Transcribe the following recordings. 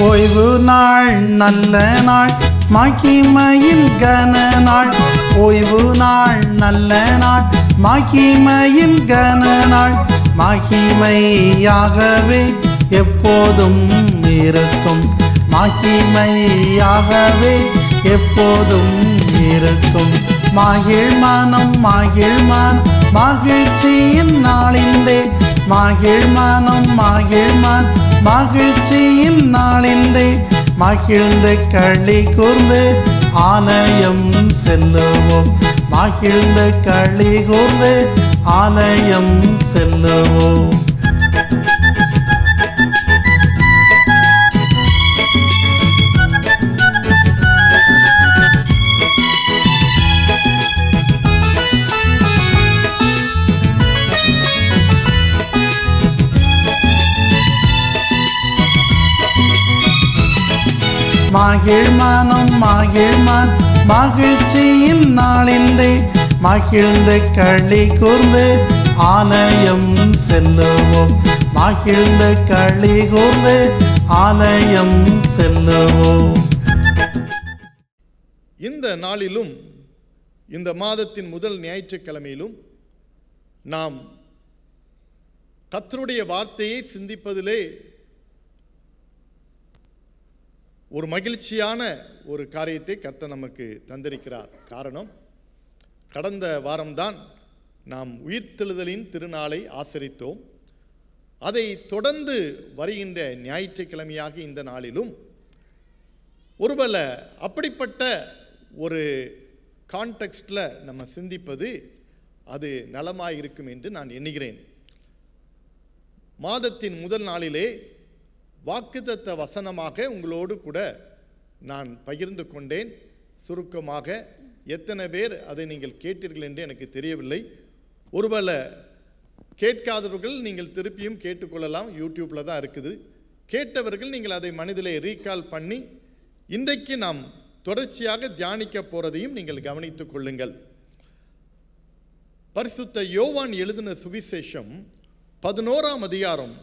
ஓய்வு நாள் நல்ல நாள் மகிமையின் கன நாள். ஓய்வு நாள் நல்ல நாள் மகிமையின் கன நாள். மகிமையாகவே எப்போதும் இருக்கும். மகிமையாகவே எப்போதும் இருக்கும். மகிழ் மனம் மகிழ் மனம் மகிழ்ச்சியின் நாளிலே. மகிழ் மனம் மகிழ் மனம் மகிழ்ச்சியின் நாளிலே. மகிழ்ந்து களி கூர்ந்து ஆலயம் செல்லுவோம். மகிழ்ந்து களி கூர்ந்து ஆலயம் செல்லுவோம். மகிழ் மனம் மகிழ் மனம் மகிழ்ச்சியின் நாளிலே. மகிழ்ந்து களி கூர்ந்து ஆலயம் செல்லுவோம். மகிழ்ந்து களி கூர்ந்து ஆலயம் செல்லுவோம். இந்த நாளிலும் இந்த மாதத்தின் முதல் ஞாயிற்றுக்கிழமையிலும் நாம் கர்த்தருடைய வார்த்தையை சிந்திப்பதிலே ஒரு மகிழ்ச்சியான ஒரு காரியத்தை கர்த்தர் நமக்கு தந்திருக்கிறார். காரணம், கடந்த வாரம்தான் நாம் உயிர்த்தெழுதலின் திருநாளை ஆசரித்தோம். அதை தொடர்ந்து வருகின்ற ஞாயிற்றுக்கிழமையாக இந்த நாளிலும் ஒருவேளை அப்படிப்பட்ட ஒரு கான்டெக்ஸ்டில் நம்ம சிந்திப்பது அது நலமாக இருக்கும் என்று நான் எண்ணுகிறேன். மாதத்தின் முதல் நாளிலே வாக்குத்தத்த வசனமாக உங்களோடு கூட நான் பகிர்ந்து கொண்டேன். சுருக்கமாக எத்தனை பேர் அதை நீங்கள் கேட்டீர்கள் என்று எனக்கு தெரியவில்லை. ஒருவேளை கேட்காதவர்கள் நீங்கள் திருப்பியும் கேட்டுக்கொள்ளலாம். யூடியூப்பில் தான் இருக்குது. கேட்டவர்கள் நீங்கள் அதை மனதிலே ரீகால் பண்ணி இன்றைக்கு நாம் தொடர்ச்சியாக தியானிக்க போகிறதையும் நீங்கள் கவனித்துக் கொள்ளுங்கள். பரிசுத்த யோவான் எழுதின சுவிசேஷம் 11ஆம் அதிகாரம்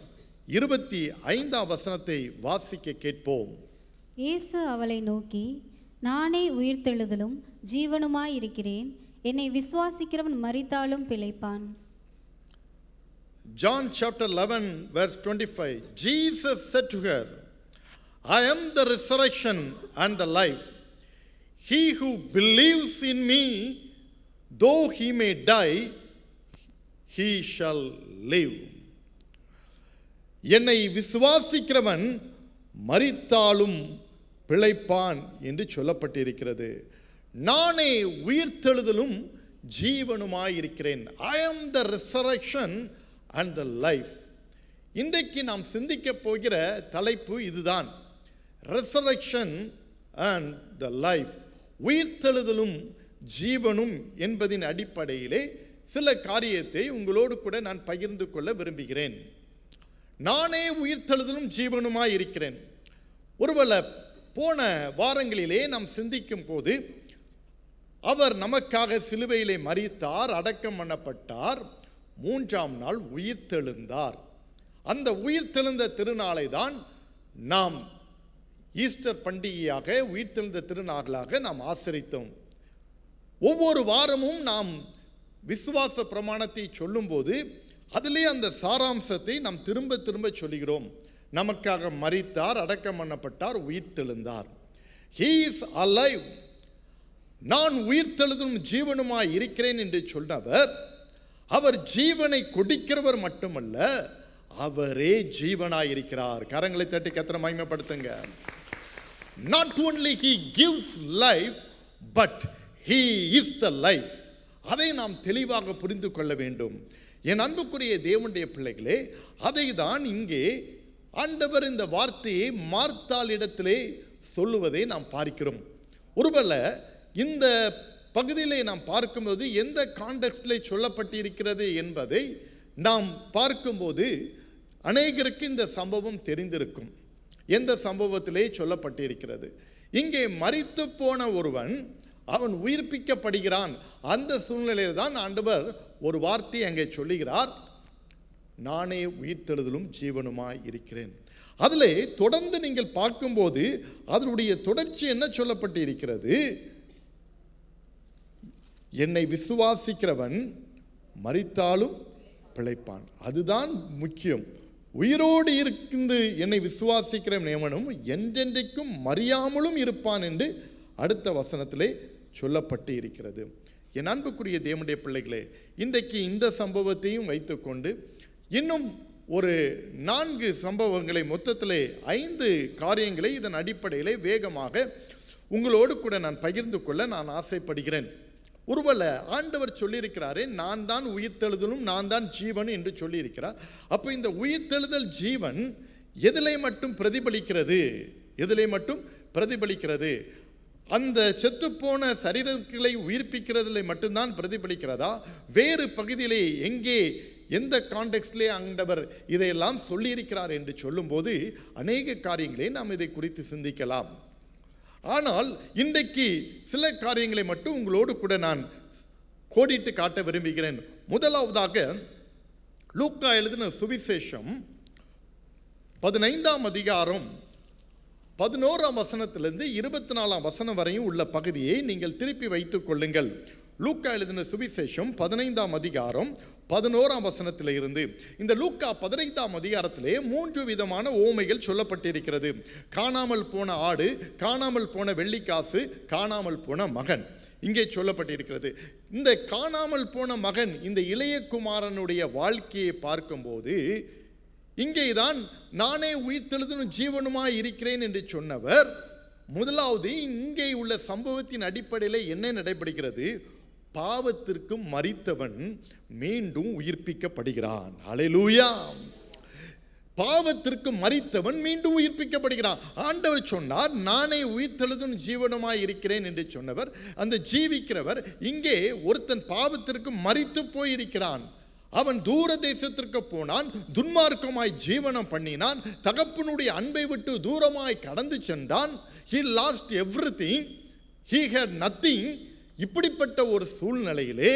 25ஆம் வசனத்தை வாசிக்க கேட்போம். இயேசு அவளை நோக்கி, நானே உயிர்த்தெழுதலும் ஜீவனுமாயிருக்கிறேன். என்னை விசுவாசிக்கிறவன் மரித்தாலும் பிழைப்பான். John chapter 11 verse 25. Jesus said to her, I am the resurrection and the life. He who believes in me, though he may die, he shall live. என்னை விசுவாசிக்கிறவன் மரித்தாலும் பிழைப்பான் என்று சொல்லப்பட்டிருக்கிறது. நானே உயிர்த்தெழுதலும் ஜீவனுமாயிருக்கிறேன். I am the resurrection and the life. இன்றைக்கு நாம் சிந்திக்க போகிற தலைப்பு இதுதான், resurrection and the life. உயிர்த்தெழுதலும் ஜீவனும் என்பதின் அடிப்படையிலே சில காரியத்தை உங்களோடு கூட நான் பகிர்ந்து கொள்ள விரும்புகிறேன். நானே உயிர்த்தெழுதலும் ஜீவனுமாய் இருக்கிறேன். ஒருவேளை போன வாரங்களிலே நாம் சிந்திக்கும் போது அவர் நமக்காக சிலுவையிலே மரித்தார், அடக்கம் பண்ணப்பட்டார், 3ஆம் நாள் உயிர்த்தெழுந்தார். அந்த உயிர்த்தெழுந்த திருநாளை தான் நாம் ஈஸ்டர் பண்டிகையாக, உயிர்த்தெழுந்த திருநாளாக நாம் ஆசரித்தோம். ஒவ்வொரு வாரமும் நாம் விசுவாச பிரமாணத்தை சொல்லும்போது அதிலே அந்த சாராம்சத்தை நாம் திரும்ப திரும்ப சொல்கிறோம். நமக்காக மரித்தார், அடக்கம் பண்ணப்பட்டார், உயிர்த்தெழுந்தார். He is alive. நான் உயிர்த்தெழுதும் ஜீவனுமாய் இருக்கிறேன் என்று சொன்னவர், அவர் ஜீவனை கொடுக்கிறவர் மட்டுமல்ல, அவரே ஜீவனாய் இருக்கிறார். கரங்களை தட்டி கர்த்தரை மகிமைப்படுத்துங்க. Not only he gives life, but he is the life. அதை நாம் தெளிவாக புரிந்து கொள்ள வேண்டும். என் அன்புக்குரிய தேவனுடைய பிள்ளைகளே, அதை தான் இங்கே ஆண்டவர் இந்த வார்த்தையை மார்த்தாளிடத்திலே சொல்லுவதை நாம் பார்க்கிறோம். ஒருவேளை இந்த பகுதியிலே நாம் பார்க்கும்போது எந்த கான்டெக்ஸ்டிலே சொல்லப்பட்டிருக்கிறது என்பதை நாம் பார்க்கும்போது அநேகருக்கு இந்த சம்பவம் தெரிந்திருக்கும். எந்த சம்பவத்திலே சொல்லப்பட்டிருக்கிறது? இங்கே மரித்து போன ஒருவன் அவன் உயிர்ப்பிக்கப்படுகிறான். அந்த சூழ்நிலையில் தான் ஆண்டவர் ஒரு வார்த்தை அங்கே சொல்லுகிறார், நானே உயிர்த்தெழுதலும் ஜீவனுமாய் இருக்கிறேன். அதில் தொடர்ந்து நீங்கள் பார்க்கும்போது அதனுடைய தொடர்ச்சி என்ன சொல்லப்பட்டு இருக்கிறது? என்னை விசுவாசிக்கிறவன் மரித்தாலும் பிழைப்பான். அதுதான் முக்கியம். உயிரோடு இருந்து என்னை விசுவாசிக்கிறவன் எவனும் என்றென்றைக்கும் மறியாமலும் இருப்பான் என்று அடுத்த வசனத்திலே சொல்லப்பட்டு இருக்கிறது. என் அன்புக்குரிய தேவனுடைய பிள்ளைகளே, இன்றைக்கு இந்த சம்பவத்தையும் வைத்துக்கொண்டு இன்னும் ஒரு 4 சம்பவங்களை, மொத்தத்திலே 5 காரியங்களை இதன் அடிப்படையிலே வேகமாக உங்களோடு கூட நான் பகிர்ந்து கொள்ள நான் ஆசைப்படுகிறேன். ஒருவேளை ஆண்டவர் சொல்லியிருக்கிறாரே, நான் தான் உயிர்த்தெழுதலும் நான் தான் ஜீவன் என்று சொல்லியிருக்கிறார். அப்போ இந்த உயிர்த்தெழுதல் ஜீவன் எதிலே மட்டும் பிரதிபலிக்கிறது? எதிலே மட்டும் பிரதிபலிக்கிறது? அந்த செத்துப்போன சரீரங்களை உயிர்ப்பிக்கிறதில் மட்டும்தான் பிரதிபலிக்கிறதா? வேறு பகுதியிலே எங்கே, எந்த கான்டெக்ஸ்ட்லே ஆண்டவர் இதையெல்லாம் சொல்லியிருக்கிறார் என்று சொல்லும்போது அநேக காரியங்களை நாம் இதை குறித்து சிந்திக்கலாம். ஆனால் இன்றைக்கு சில காரியங்களை மட்டும் உங்களோடு கூட நான் கோடிட்டு காட்ட விரும்புகிறேன். முதலாவதாக லூக்கா எழுதின சுவிசேஷம் 15ஆம் அதிகாரம் 11ஆம் வசனத்திலிருந்து 24ஆம் வசனம் வரையும் உள்ள பகுதியை நீங்கள் திருப்பி வைத்துக் கொள்ளுங்கள். லூக்கா எழுதின சுவிசேஷம் 15ஆம் அதிகாரம் 11ஆம் வசனத்தில் இருந்து. இந்த லூக்கா 15ஆம் அதிகாரத்திலே 3 விதமான ஓமைகள் சொல்லப்பட்டிருக்கிறது. காணாமல் போன ஆடு, காணாமல் போன வெள்ளிக்காசு, காணாமல் போன மகன் இங்கே சொல்லப்பட்டிருக்கிறது. இந்த காணாமல் போன மகன், இந்த இளைய குமாரனுடைய வாழ்க்கையை பார்க்கும்போது இங்கேதான் நானே உயிர்த்தெழுதலும் ஜீவனுமாய் இருக்கிறேன் என்று சொன்னவர், முதலாவது இங்கே உள்ள சம்பவத்தின் அடிப்படையில் என்ன நடைபெறுகிறது? பாவத்திற்கு மரித்தவன் மீண்டும் உயிர்ப்பிக்கப்படுகிறான். ஹல்லேலூயா! பாவத்திற்கு மரித்தவன் மீண்டும் உயிர்ப்பிக்கப்படுகிறான். ஆண்டவர் சொன்னார், நானே உயிர்த்தெழுதும் ஜீவனுமாய் இருக்கிறேன் என்று சொன்னவர், அந்த ஜீவிக்கிறவர் இங்கே ஒருத்தன் பாவத்திற்கு மரித்து போயிருக்கிறான். அவன் தூர தேசத்திற்கு போனான், துன்மார்க்கமாய் ஜீவனம் பண்ணினான், தகப்பனுடைய அன்பை விட்டு தூரமாய் கடந்து சென்றான். he lost everything, he had nothing. இப்படிப்பட்ட ஒரு சூழ்நிலையிலே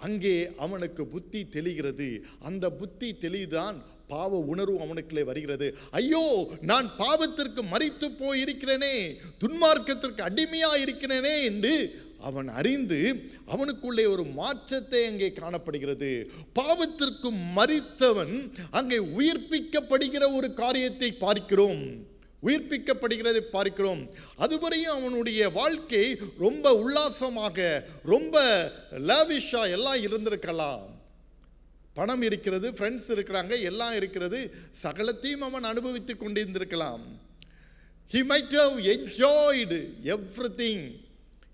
அங்கே அவனுக்கு புத்தி தெளிகிறது. அந்த புத்தி தெளிதான் பாவ உணர்வு அவனுக்குள்ளே வருகிறது. ஐயோ, நான் பாவத்திற்கு மரித்து போயிருக்கிறேனே, துன்மார்க்கத்திற்கு அடிமையா இருக்கிறேனே என்று அவன் அறிந்து அவனுக்குள்ளே ஒரு மாற்றத்தை அங்கே காணப்படுகிறது. பாவத்திற்கு மரித்தவன் அங்கே உயிர்ப்பிக்கப்படுகிற ஒரு காரியத்தை பார்க்கிறோம். உயிர்ப்பிக்கப்படுகிறதை பார்க்கிறோம். அதுவரையும் அவனுடைய வாழ்க்கை ரொம்ப உல்லாசமாக, ரொம்ப லாவிஷா எல்லாம் இருந்திருக்கலாம். பணம் இருக்கிறது, ஃப்ரெண்ட்ஸ் இருக்கிறாங்க, எல்லாம் இருக்கிறது, சகலத்தையும் அவன் அனுபவித்துக் கொண்டிருந்திருக்கலாம். he might have enjoyed everything,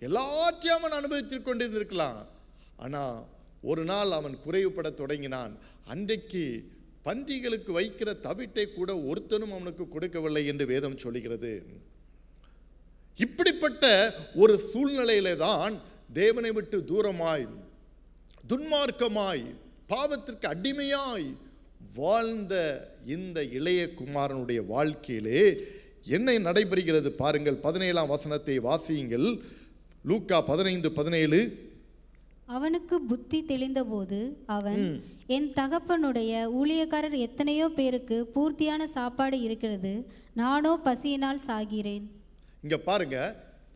எல்லாத்தையும் அவன் அனுபவித்துக் கொண்டிருந்திருக்கலாம். ஆனால் ஒரு நாள் அவன் குறைவுபட தொடங்கினான். அன்றைக்கு பன்றிகளுக்கு வைக்கிற தவிட்டை கூட ஒருத்தனும் அவனுக்கு கொடுக்கவில்லை என்று வேதம் சொல்லுகிறது. இப்படிப்பட்ட ஒரு சூழ்நிலையிலே தான் தேவனை விட்டு தூரமாய், துன்மார்க்கமாய், பாவத்திற்கு அடிமையாய் வாழ்ந்த இந்த இளைய குமாரனுடைய வாழ்க்கையிலே என்ன நடைபெறுகிறது பாருங்கள். 17ஆம் வசனத்தை வாசியுங்கள். லூக்கா 15:17. அவனுக்கு புத்தி தெளிந்தபோது அவன், என் தகப்பனுடைய ஊழியக்காரர் எத்தனையோ பேருக்கு பூர்த்தியான சாப்பாடு இருக்கிறது, நானோ பசியினால் சாகிறேன். இங்க பாருங்க,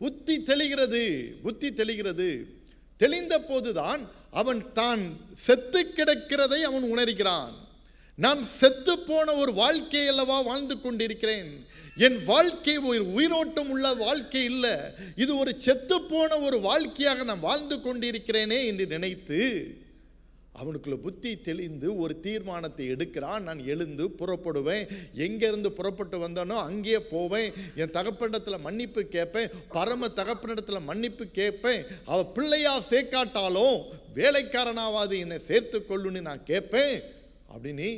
புத்தி தெளிகிறது, புத்தி தெளிகிறது. தெளிந்த போதுதான் அவன் தான் செத்து கிடக்கிறதை அவன் உணர்கிறான். நான் செத்து போன ஒரு வாழ்க்கை அல்லவா வாழ்ந்து கொண்டிருக்கிறேன். என் வாழ்க்கை ஒரு உயிரோட்டம் உள்ள வாழ்க்கை இல்லை, இது ஒரு செத்து போன ஒரு வாழ்க்கையாக நான் வாழ்ந்து கொண்டிருக்கிறேனே என்று நினைத்து அவனுக்குள்ள புத்தி தெளிந்து ஒரு தீர்மானத்தை எடுக்கிறான். நான் எழுந்து புறப்படுவேன், எங்கேருந்து புறப்பட்டு வந்தானோ அங்கேயே போவேன், என் தகப்பனிடத்தில் மன்னிப்பு கேட்பேன், பரம தகப்பனிடத்தில் மன்னிப்பு கேட்பேன், அவள் பிள்ளையா சேர்க்காட்டாலும் வேலைக்காரனாவது என்னை சேர்த்து கொள்ளுன்னு நான் கேட்பேன் அப்படின்னு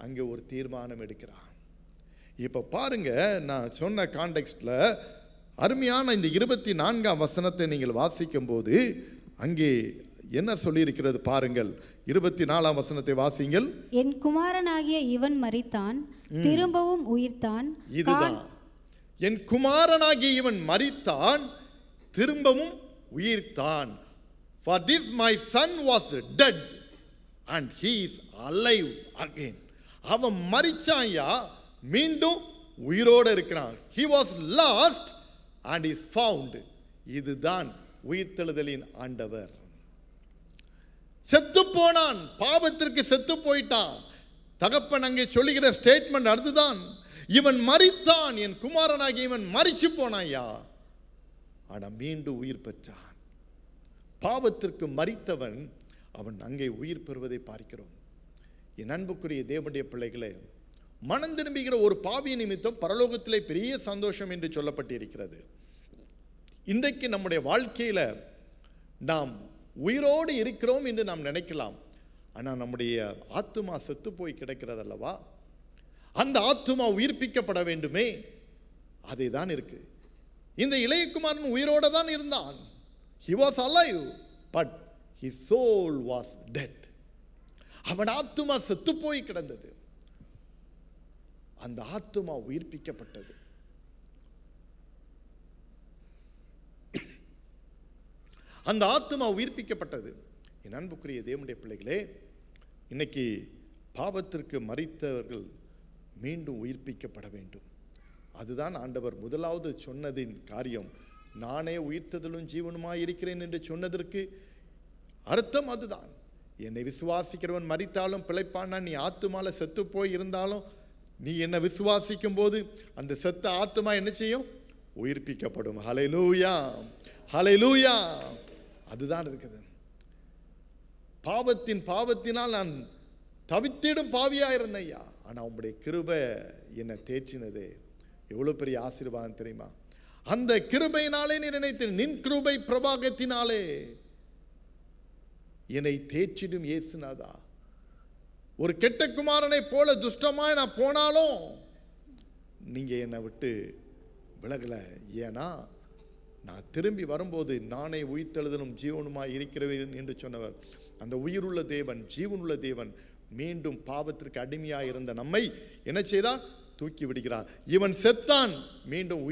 அங்கே ஒரு தீர்மானம் எடுக்கிறான். இப்போ பாருங்க, நான் சொன்ன கான்டெக்ஸ்டில் அருமையான இந்த 24ஆம் வசனத்தை நீங்கள் வாசிக்கும் போது அங்கே என்ன சொல்லியிருக்கிறது பாருங்கள். 24ஆம் வசனத்தை வாசிங்கள். என் குமாரனாகிய இவன் மரித்தான், திரும்பவும் உயிர்த்தான். இதுதான், என் குமாரனாகிய இவன் மரித்தான், திரும்பவும் உயிர்த்தான். For this my son was dead and he is alive again. அவன் மரிச்சான்யா, மீண்டும் உயிரோடு இருக்கிறான். he was lost and is found. இதுதான் உயிர்த்தெழுதலின் ஆண்டவர். செத்து போனான், பாவத்திற்கு செத்து போயிட்டான். தகப்பன் அங்கே சொல்லுகிற ஸ்டேட்மெண்ட் அதுதான். இவன் மரித்தான், என் குமாரனாகி இவன் மரிச்சு போனாயா, ஆனா மீண்டும் உயிர் பெற்றான். பாவத்திற்கு மரித்தவன் அவன் அங்கே உயிர் பெறுவதை பார்க்கிறோம். என் அன்புக்குரிய தேவனுடைய பிள்ளைகளே, மனம் திரும்புகிற ஒரு பாவி நிமித்தம் பரலோகத்திலே பெரிய சந்தோஷம் என்று சொல்லப்பட்டிருக்கிறது. இன்றைக்கு நம்முடைய வாழ்க்கையில நாம் உயிரோடு இருக்கிறோம் என்று நாம் நினைக்கலாம். ஆனால் நம்முடைய ஆத்துமா செத்து போய் கிடக்கிறது அல்லவா? அந்த ஆத்துமா உயிர்ப்பிக்கப்பட வேண்டுமே, அதே தான் இருக்கு. இந்த இளையகுமாரன் உயிரோடு தான் இருந்தான். he was alive but his soul was dead. அவன் ஆத்துமா செத்து போய் கிடந்தது. அந்த ஆத்துமா உயிர்ப்பிக்கப்பட்டது. அந்த ஆத்துமா உயிர்ப்பிக்கப்பட்டது. என் அன்புக்குரிய தேவனுடைய பிள்ளைகளே, இன்னைக்கு பாவத்திற்கு மரித்தவர்கள் மீண்டும் உயிர்ப்பிக்கப்பட வேண்டும். அதுதான் ஆண்டவர் முதலாவது சொன்னதின் காரியம். நானே உயிர்த்தெழுதலும் ஜீவனுமாய் இருக்கிறேன் என்று சொன்னதற்கு அர்த்தம் அதுதான். என்னை விசுவாசிக்கிறவன் மரித்தாலும் பிழைப்பானா, நீ ஆத்துமால செத்து போய் இருந்தாலும் நீ என்னை விசுவாசிக்கும் போது அந்த செத்த ஆத்துமா என்ன செய்யும்? உயிர்ப்பிக்கப்படும். ஹல்லேலூயா, ஹல்லேலூயா. அதுதான் இருக்குது. பாவத்தினால் நான் தவித்திடும் பாவியா இருந்தேன் ஐயா, ஆனா உங்களுடைய கிருபை என்னை தேற்றினதே. எவ்வளவு பெரிய ஆசீர்வாதம் தெரியுமா? அந்த கிருபையினாலே நீ நினைத்தேன், நின் கிருபை பிரபாகத்தினாலே என்னை தேற்றிடும் இயேசுநாதா. ஒரு கெட்ட குமாரனை போல துஷ்டமாய் நான் போனாலும் நீங்க என்னை விட்டு விலகல. ஏன்னா நான் திரும்பி வரும்போது நானே உயிர்த்தெழுதலும் ஜீவனுமாய் இருக்கிறேன் என்று சொன்னவர் அந்த உயிருள்ள தேவன், ஜீவனுள்ள தேவன் மீண்டும் பாவத்திற்கு அடிமையாக இருந்த நம்மை என்ன செய்தார்? தூக்கி விடுகிறார். இவன் செத்தான், மீண்டும்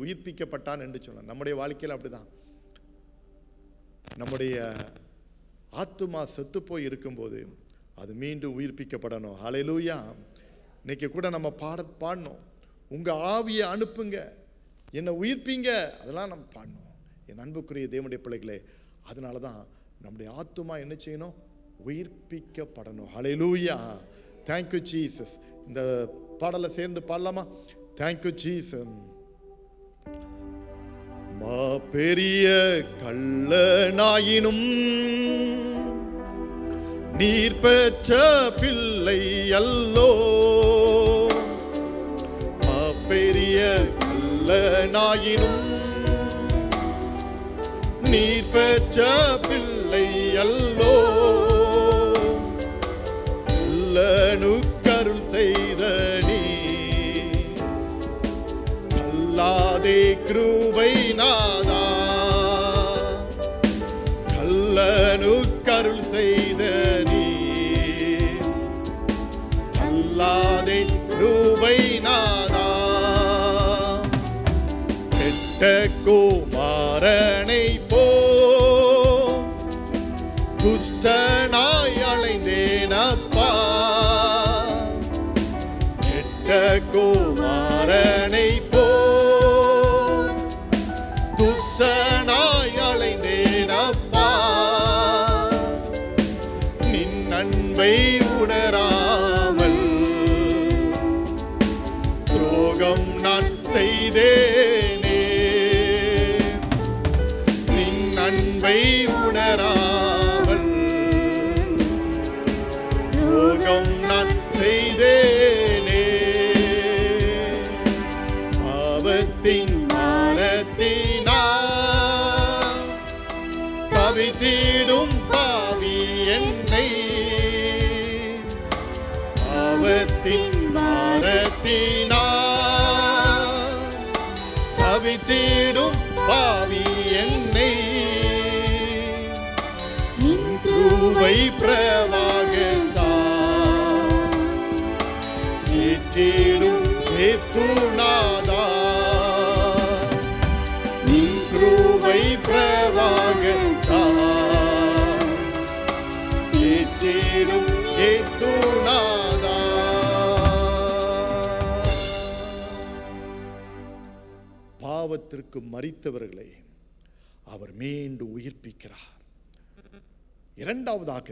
உயிர்ப்பிக்கப்பட்டான் என்று சொன்னார். நம்முடைய வாழ்க்கையில் அப்படிதான். நம்முடைய ஆத்துமா செத்து போய் இருக்கும்போது அது மீண்டும் உயிர்ப்பிக்கப்படணும். ஹல்லேலூயா. இன்னைக்கு கூட நம்ம பாடணும், உங்க ஆவியை அனுப்புங்க, என்னை உயிர்ப்பீங்க, அதெல்லாம் நம்ம பாடணும். என் அன்புக்குரிய தேவனுடைய பிள்ளைகளே, அதனால தான் நம்முடைய ஆத்துமா என்ன செய்யணும்? உயிர்ப்பிக்கப்படணும். ஹல்லேலூயா. Thank you Jesus. இந்த பாடலை சேர்ந்து பாடலாமா? Thank you Jesus. மா பெரிய கள்ளனாயினும் நீர் பெற்ற பிள்ளை அல்லோ. மா பெரிய கள்ளனாயினும் நீர் பெற்ற பிள்ளை அல்லோ. கருள் செய்த நீ கல்லாதே கிருபை நாதா. கல்லனு கருள் செய்த நீ கல்லாதே கிருபை நாதா. கெட்ட குமாரனை போ துஷ்டனாய் அலைந்தேனப்பா. கெட்ட குமாரனை போ துஷ்டனாய் அலைந்தேனப்பா. நின் அன்பை உணராமல் துரோகம் நான் செய்தேனே. நின் அன்பை உணராமல் துரோகம் நான் செய்தேனே. பாவத்தின் பாரத்தினா தவித்திடும் பாவி என்னை. பாவத்தின் பாரத்தினா தவித்திடும் பாவி என்னை. நின் கிருபை பிரவாகத்தா ஏற்றிடும் இயேசுநாதா. நின் கிருபை பிரவாகத்தா ஏற்றிடும் இயேசுநாதா. பாவத்திற்கு மரித்தவர்களை அவர் மீண்டும் உயிர்ப்பிக்கிறார். இரண்டாவதாக,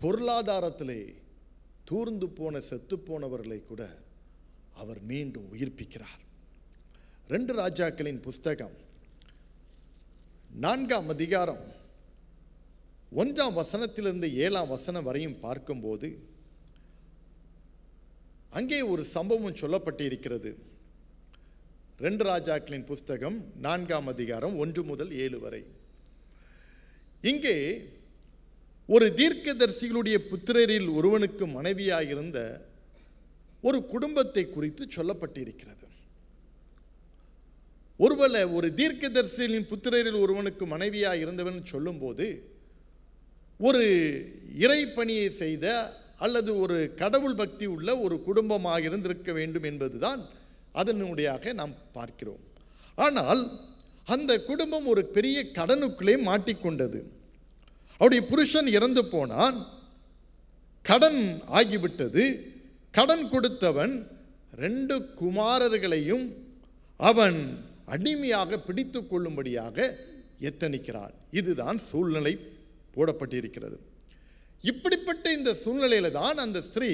பொருளாதாரத்திலே தூர்ந்து போன செத்து போனவர்களை கூட அவர் மீண்டும் உயிர்ப்பிக்கிறார். 2 ராஜாக்களின் புஸ்தகம் 4ஆம் அதிகாரம் 1ஆம் வசனத்திலிருந்து 7ஆம் வசனம் வரையும் பார்க்கும்போது அங்கே ஒரு சம்பவம் சொல்லப்பட்டு இருக்கிறது. 2 ராஜாக்களின் புஸ்தகம் 4ஆம் அதிகாரம் 1 முதல் 7 வரை. இங்கே ஒரு தீர்க்கதரிசிகளுடைய புத்திரரில் ஒருவனுக்கு மனைவியாயிருந்த ஒரு குடும்பத்தை குறித்து சொல்லப்பட்டிருக்கிறது. ஒருவேளை ஒரு தீர்க்கதரிசியின் புத்திரரில் ஒருவனுக்கு மனைவியாக இருந்தவன் சொல்லும்போது ஒரு இறைப்பணியை செய்த அல்லது ஒரு கடவுள் பக்தி உள்ள ஒரு குடும்பமாக இருந்திருக்க வேண்டும் என்பதுதான் அதனுடையாக நாம் பார்க்கிறோம். ஆனால் அந்த குடும்பம் ஒரு பெரிய கடனுக்குள்ளே மாட்டிக்கொண்டது. அவருடைய புருஷன் இறந்து போனான், கடன் ஆகிவிட்டது. கடன் கொடுத்தவன் 2 குமாரர்களையும் அவன் அடிமையாக பிடித்து கொள்ளும்படியாக எத்தனிக்கிறான். இதுதான் சூழ்நிலை போடப்பட்டிருக்கிறது. இப்படிப்பட்ட இந்த சூழ்நிலையில தான் அந்த ஸ்திரீ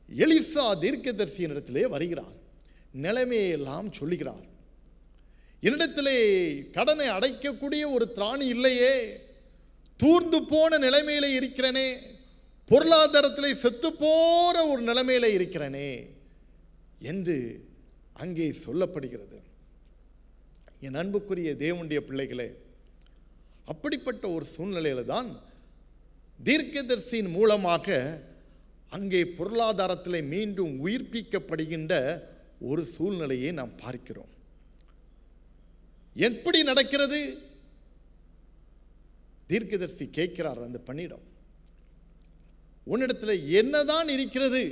எலிசா தீர்க்கதரிசியினிடத்திலே வருகிறார். நிலைமையெல்லாம் சொல்லுகிறார். என்னிடத்திலே கடனை அடைக்கக்கூடிய ஒரு திராணி இல்லையே, தூர்ந்து போன நிலைமையில இருக்கிறனே, பொருளாதாரத்திலே செத்து போற ஒரு நிலைமையில இருக்கிறனே என்று அங்கே சொல்லப்படுகிறது. என் அன்புக்குரிய தேவனுடைய பிள்ளைகளே, அப்படிப்பட்ட ஒரு சூழ்நிலையில தான் தீர்க்கதரிசியின் மூலமாக அங்கே பொருளாதாரத்திலே மீண்டும் உயிர்ப்பிக்கப்படுகின்ற ஒரு சூழ்நிலையை நாம் பார்க்கிறோம். எப்படி நடக்கிறது? தீர்க்கதரிசி கேட்கிறார் அந்த பெண்ணிடம், உன்னிடத்தில் என்னதான் இருக்கிறது?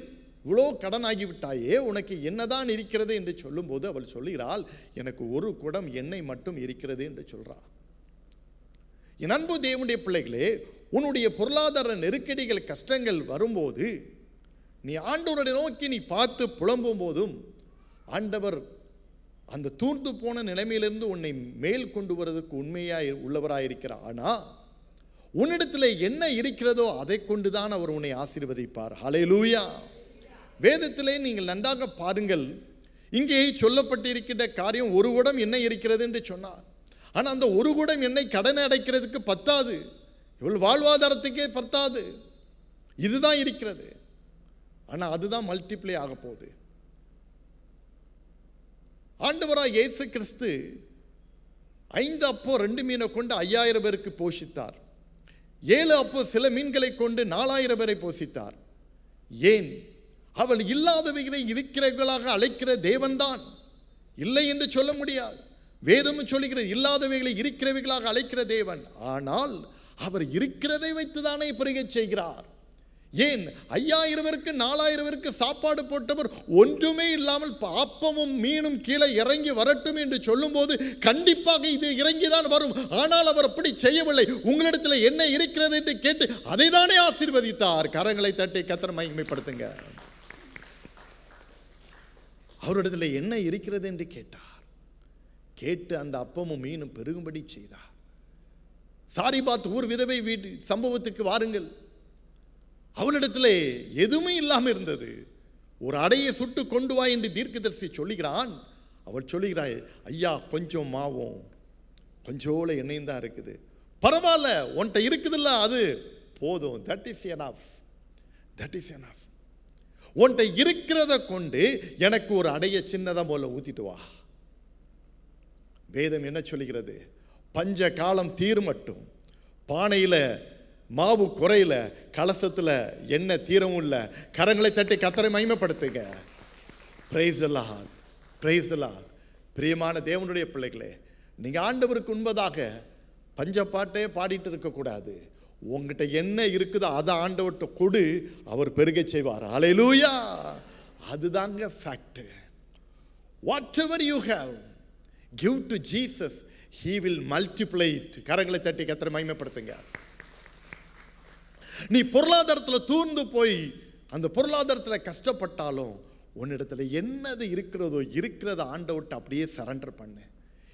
இவ்வளோ கடன் ஆகிவிட்டாயே, உனக்கு என்னதான் இருக்கிறது என்று சொல்லும்போது அவள் சொல்லுகிறாள், எனக்கு 1 குடம் எண்ணெய் மட்டும் இருக்கிறது என்று சொல்றாள். என் அன்பு தேவனுடைய பிள்ளைகளே, உன்னுடைய பொருளாதார நெருக்கடிகள் கஷ்டங்கள் வரும்போது நீ ஆண்டவரை நோக்கி நீ பார்த்து புலம்பும் போதும் ஆண்டவர் அந்த தூர்ந்து போன நிலைமையிலிருந்து உன்னை மேல் கொண்டு வருவதற்கு உண்மையாக உள்ளவராயிருக்கிறார். ஆனால் உன்னிடத்தில் என்ன இருக்கிறதோ அதை கொண்டுதான் அவர் உன்னை ஆசீர்வதிப்பார். ஹல்லேலூயா. வேதத்திலே நீங்கள் நன்றாக பாருங்கள், இங்கே சொல்லப்பட்டிருக்கின்ற காரியம் 1 குடம் எண்ணெய் இருக்கிறது என்று சொன்னார். ஆனால் அந்த 1 குடம் எண்ணெய் கடனை அடைக்கிறதுக்கு பத்தாது, இவள் வாழ்வாதாரத்துக்கே பத்தாது. இதுதான் இருக்கிறது. ஆனால் அதுதான் மல்டிப்ளை ஆக போகுது. ஆண்டவராய் இயேசு கிறிஸ்து 5 அப்போ 2 மீனை கொண்டு 5000 பேருக்கு போஷித்தார். 7 அப்போ சில மீன்களை கொண்டு 4000 பேரை போஷித்தார். ஏன்? அவள் இல்லாதவைகளை இருக்கிறவர்களாக அழைக்கிற தேவன்தான். இல்லை என்று சொல்ல முடியாது. வேதமும் சொல்லுகிறது, இல்லாதவைகளை இருக்கிறவைகளாக அழைக்கிற தேவன். ஆனால் அவர் இருக்கிறதை வைத்துதானே பெருகச் செய்கிறார். ஏன்? 5000 பேருக்கு 4000 பேருக்கு சாப்பாடு போட்டவர் ஒன்றுமே இல்லாமல் அப்பமும் மீனும் கீழே இறங்கி வரட்டும் என்று சொல்லும்போது கண்டிப்பாக இது இறங்கிதான் வரும். ஆனால் அவர் அப்படி செய்யவில்லை. உங்களிடத்தில் என்ன இருக்கிறது என்று கேட்டு அதை தானே ஆசீர்வதித்தார். கரங்களை தட்டி கர்த்தரை மகிமைப்படுத்துங்க. அவரிடத்தில் என்ன இருக்கிறது என்று கேட்டார். கேட்டு அந்த அப்பமும் மீனும் பெருகும்படி செய்தார். சாரிபாத் ஊர் விதவை வீட்டு சம்பவத்துக்கு வாருங்கள். அவளிடத்தில் எதுவுமே இல்லாமல் இருந்தது. ஒரு அடையை சுட்டு கொண்டு வா என்று தீர்க்கதரிசி சொல்லுகிறான். அவள் சொல்லுகிறாய், ஐயா கொஞ்சம் மாவும் கொஞ்சோல எண்ணெயும் தான் இருக்குது. பரவாயில்ல, உன்கிட்ட இருக்குதுல்ல, அது போதும். That is enough. That is enough. உன்கிட்ட இருக்கிறத கொண்டு எனக்கு ஒரு அடைய சின்னதாக போல ஊத்திட்டு வா. வேதம் என்ன சொல்லுகிறது? பஞ்ச காலம் தீர்மட்டும், பானையில் மாவு குறையில, கலசத்தில் எண்ணெய் தீரவும் இல்லை. கரங்களை தட்டி கர்த்தரை மகிமைப்படுத்துங்க. Praise the Lord, praise the Lord. பிரியமான தேவனுடைய பிள்ளைகளே, நீங்கள் ஆண்டவருக்கு உண்பதாக பஞ்சப்பாட்டே பாடிட்டு இருக்கக்கூடாது. உங்ககிட்ட என்ன இருக்குதோ அதை ஆண்டவர்கிட்ட கொடு, அவர் பெருக செய்வார். ஹல்லேலூயா. அதுதாங்க fact. What ever you have, give to Jesus, he will multiply it. கரங்களை தட்டி கர்த்தரை மகிமைப்படுத்துங்க. நீ பொருளாதாரத்தில் தூர்ந்து போய் அந்த பொருளாதாரத்தில் கஷ்டப்பட்டாலும் உன்னிடத்துல என்னது இருக்கிறதோ இருக்கிறத ஆண்டவர்கிட்ட அப்படியே சரண்டர் பண்ணு.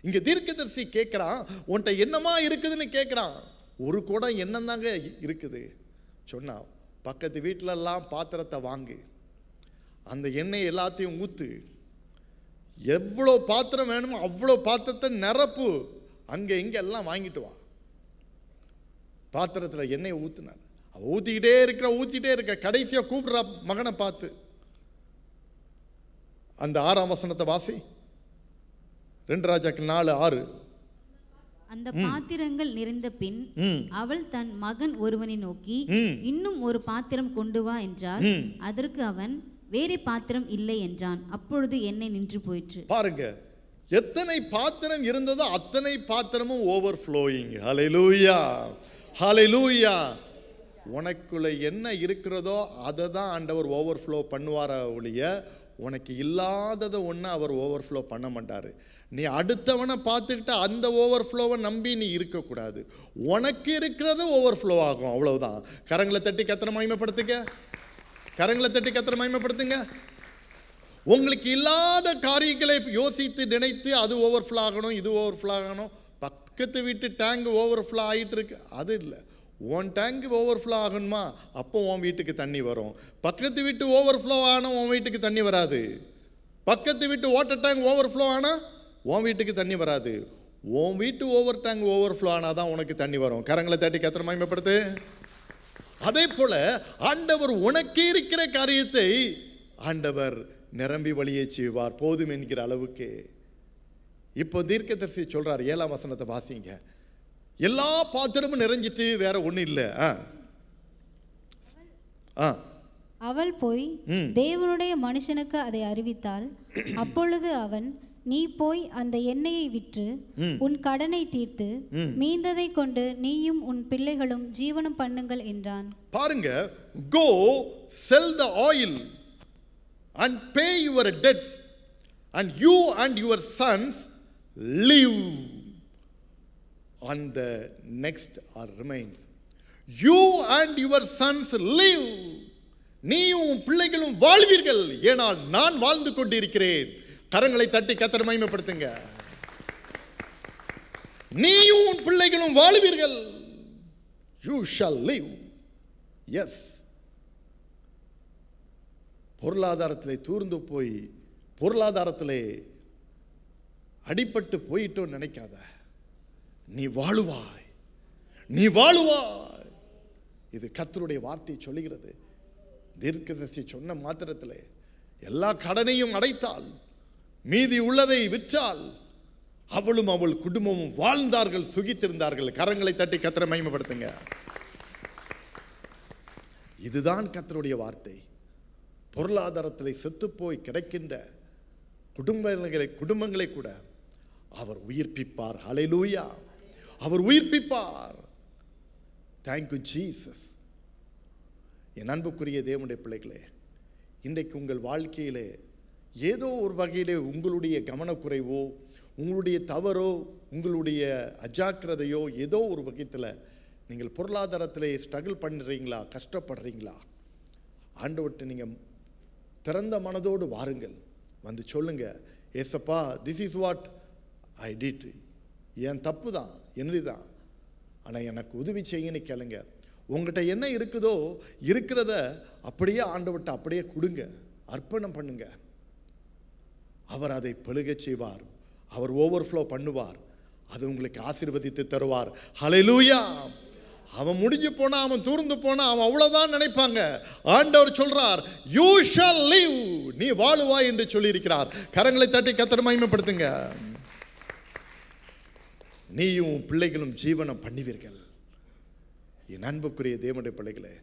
இங்க தீர்க்கதரிசி கேட்கிறான், உன்கிட்ட என்னமா இருக்குதுன்னு கேட்கிறான். ஒரு குடம் எண்ணெய் தாங்க இருக்குது சொன்னா, பக்கத்து வீட்டிலெல்லாம் பாத்திரத்தை வாங்கு, அந்த எண்ணெய் எல்லாத்தையும் ஊத்து, எவ்வளோ பாத்திரம் வேணுமோ அவ்வளோ பாத்திரத்தை நிரப்பு, அங்கே இங்கே எல்லாம் வாங்கிட்டு வா. பாத்திரத்தில் எண்ணெயை ஊத்துனார். ஊற்றிக்கிட்டே இருக்க கடைசியாக கூப்பிடுறா மகனை பார்த்து. அந்த 6ஆம் வசனத்தை வாசி. 2 ராஜாக்கள் 4:6. அந்த பாத்திரங்கள் நிறைந்த பின் அவள் தன் மகன் ஒருவனை நோக்கி, இன்னும் ஒரு பாத்திரம் கொண்டு வா என்றால், அதற்கு அவன், வேறே பாத்திரம் இல்லை என்றான். அப்பொழுது எண்ணெய் நின்று போயிற்று. பாருங்க, எத்தனை பாத்திரம் இருந்ததோ அத்தனை பாத்திரமும் ஓவர் ஃப்ளோயிங். ஹல்லேலூயா, ஹல்லேலூயா. உனக்குள்ள என்ன இருக்கிறதோ அதை தான் ஆண்டவர் ஓவர் ஃப்ளோ பண்ணுவார ஒழிய, உனக்கு இல்லாததை ஒன்று அவர் ஓவர் ஃப்ளோ பண்ண மாட்டார். நீ அடுத்தவனை பார்த்துக்கிட்ட அந்த ஓவர் ஃப்ளோவை நம்பி நீ இருக்கக்கூடாது. உனக்கு இருக்கிறது ஓவர் ஃப்ளோ ஆகும், அவ்வளவுதான். கரங்களை தட்டி கர்த்தரை மகிமைப்படுத்துங்க, கரங்களை தட்டி கர்த்தரை மகிமைப்படுத்துங்க. உங்களுக்கு இல்லாத காரியங்களை யோசித்து நினைத்து அது ஓவர் ஃப்ளோ ஆகணும், இது ஓவர் ஃப்ளோ ஆகணும், பக்கத்து வீட்டு டேங்க் ஓவர் ஃப்ளோ ஆகிட்டு இருக்கு, அது இல்லை. உன் டேங்க் ஓவர் ஃப்ளோ ஆகணுமா, அப்போ உன் வீட்டுக்கு தண்ணி வரும். பக்கத்து வீட்டு ஓவர் ஃப்ளோ ஆனால் உன் வீட்டுக்கு தண்ணி வராது. பக்கத்து வீட்டு வாட்டர் டேங்க் ஓவர் ஃப்ளோ ஆனால் உன் வீட்டுக்கு தண்ணி வராது. உன் வீட்டு ஓவர் டேங்க் ஓவர் ஃப்ளோ ஆனால் தான் உனக்கு தண்ணி வரும். கரங்களை தட்டி கர்த்தரை மகிமைப்படுத்து. அதே போல ஆண்டவர் உனக்கு இருக்கிற காரியத்தை ஆண்டவர் நிரம்பி வழியே செய்வார், போதும் என்கிற அளவுக்கு. இப்போ தீர்க்கதரிசி சொல்றார், 7ஆம் வசனத்தை வாசிங்க. எல்லா பாத்திரமும் நிறைஞ்சிட்டு வேற ஒண்ணு இல்லை. அவள் போய் தேவனுடைய மனுஷனுக்கு அதை அறிவித்தாள். அப்பொழுது அவன், நீ போய் அந்த எண்ணெயை விற்று உன் கடனை தீர்த்து மீந்ததை கொண்டு நீயும் உன் பிள்ளைகளும் ஜீவனம் பண்ணுங்கள் என்றான். பாருங்க, go sell the oil and pay your debts and you and your sons live on the next or remains. You and your sons live. நீயும் பிள்ளைகளும் வாழ்வீர்கள், ஏனால் நான் வாழ்ந்து கொண்டிருக்கிறேன். கரங்களை தட்டி கர்த்தரை மகிமைப்படுத்துங்க. நீயும் உன் பிள்ளைகளும் வாழ்வீர்கள். You shall live. Yes. பொருளாதாரத்திலே தூர்ந்து போய், பொருளாதாரத்திலே அடிபட்டு போயிட்டோன்னு நினைக்காத. நீ வாழுவாய், நீ வாழுவாய். இது கர்த்தருடைய வார்த்தை சொல்லுகிறது. தீர்க்கதரிசி சொன்ன மாத்திரத்திலே எல்லா கடனையும் அடைத்தால், மீதி உள்ளதை விற்றால், அவளும் அவள் குடும்பமும் வாழ்ந்தார்கள், சுகித்திருந்தார்கள். கரங்களை தட்டி கர்த்தரை மகிமைப்படுத்துங்க. இதுதான் கர்த்தருடைய வார்த்தை. பொருளாதாரத்தில் செத்துப்போய் கிடைக்கின்ற குடும்பங்களை கூட அவர் உயிர்ப்பிப்பார். ஹல்லேலூயா, அவர் உயிர்ப்பிப்பார். Thank you Jesus. என் அன்புக்குரிய தேவனுடைய பிள்ளைகளே, இன்றைக்கு உங்கள் வாழ்க்கையிலே ஏதோ ஒரு வகையிலே உங்களுடைய கவனக்குறைவோ, உங்களுடைய தவறோ, உங்களுடைய அஜாக்கிரதையோ, ஏதோ ஒரு வகையில் நீங்கள் பொருளாதாரத்திலே ஸ்ட்ரகிள் பண்ணுறீங்களா, கஷ்டப்படுறீங்களா, ஆண்டவர்கிட்ட நீங்கள் திறந்த மனதோடு வாருங்கள். வந்து சொல்லுங்க, ஏசப்பா, this is what I did, என் தப்பு தான், என்னது தான், ஆனால் எனக்கு உதவி செய்யுன்னு கேளுங்க. உங்கள்கிட்ட என்ன இருக்குதோ இருக்கிறத அப்படியே ஆண்டவர்கிட்ட அப்படியே கொடுங்க, அர்ப்பணம் பண்ணுங்க. அவர் அதை பெருக செய்வார், அவர் ஓவர்ஃப்ளோ பண்ணுவார், அது உங்களுக்கு ஆசீர்வதித்து தருவார். ஹல்லேலூயா. அவன் முடிஞ்சு போனா, அவன் தூர்ந்து போனா, அவன் அவ்வளவுதான் நினைப்பாங்க. ஆண்டவர் சொல்றார், யூ ஷால் லிவ், நீ வாழுவாய் என்று சொல்லி இருக்கிறார். கரங்களை தட்டி கர்த்தரை மகிமைப்படுத்துங்க. நீயும் பிள்ளைகளும் ஜீவனம் பண்ணுவீர்கள். என் அன்புக்குரிய தேவனுடைய பிள்ளைகளே,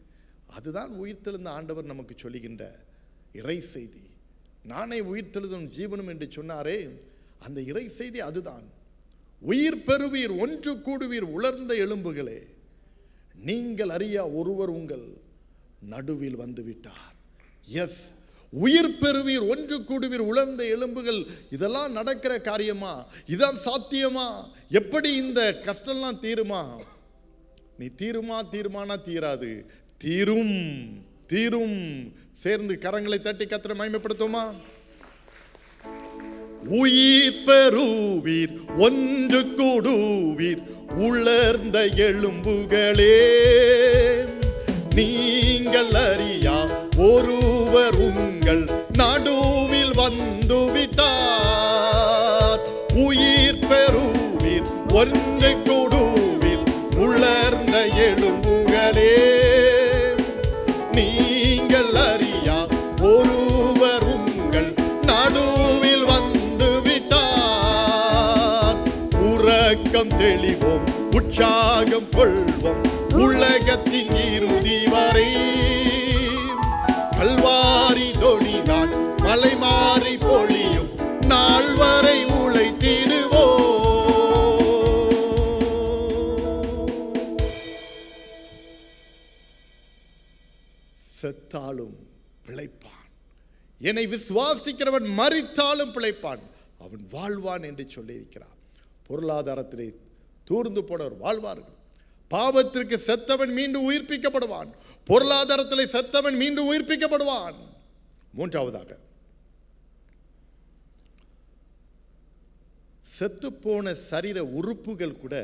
அதுதான் உயிர்த்தெழுந்த ஆண்டவர் நமக்கு சொல்லுகின்ற இறை செய்தி. நானே உயிர்த்தெழுதும் ஜீவனும் என்று சொன்னாரே, அந்த இறை செய்தி அதுதான். உயிர் பெறுவீர், ஒன்று கூடுவீர் உலர்ந்த எலும்புகளே, நீங்கள் அறியா ஒருவர் உங்கள் நடுவில் வந்து விட்டார். எஸ், உயிர் பெறுவீர், ஒன்று கூடுவீர் உலர்ந்த எலும்புகள். இதெல்லாம் நடக்கிற காரியமா? இதான் சாத்தியமா? எப்படி இந்த கஷ்டம்லாம் தீருமா? நீ தீருமானா தீராது, தீரும். தீரும். சேர்ந்து கரங்களை தட்டி கர்த்தரை மகிமைப்படுத்துமா? உயிர் பெறுவீர், ஒன்று கூடுவீர் உலர்ந்த எலும்புகளே, நீங்கள் அறியா ஒருவர் உங்கள் நடுவில் வந்து விட்டார். உயிர் பெறுவீர், ஒன்று கூடுவீர் உலர்ந்த எலும்புகளே, நீங்கள் அறியா ஒருவர் உங்கள் நடுவில் வந்து விட்டார். உறக்கம் தெளிவோம், உற்சாகம் கொள்வோம் உலகத்தின் இறுதி வரை. கல்வாரி தொனிதான் மலை மாறி பொழியும் நாள் வரை உழைத்திடுவோம். செத்தாலும் பிழைப்பான், என்னை விசுவாசிக்கிறவன் மரித்தாலும் பிழைப்பான், அவன் வாழ்வான் என்று சொல்லியிருக்கிறார். பொருளாதாரத்திலே தூர்ந்து போனவர் வாழ்வார்கள். பாவத்திற்கு செத்தவன் மீண்டும் உயிர்ப்பிக்கப்படுவான். பொருளாதாரத்தில் செத்தவன் மீண்டும் உயிர்ப்பிக்கப்படுவான். மூன்றாவதாக, செத்துப்போன சரீர உறுப்புகள் கூட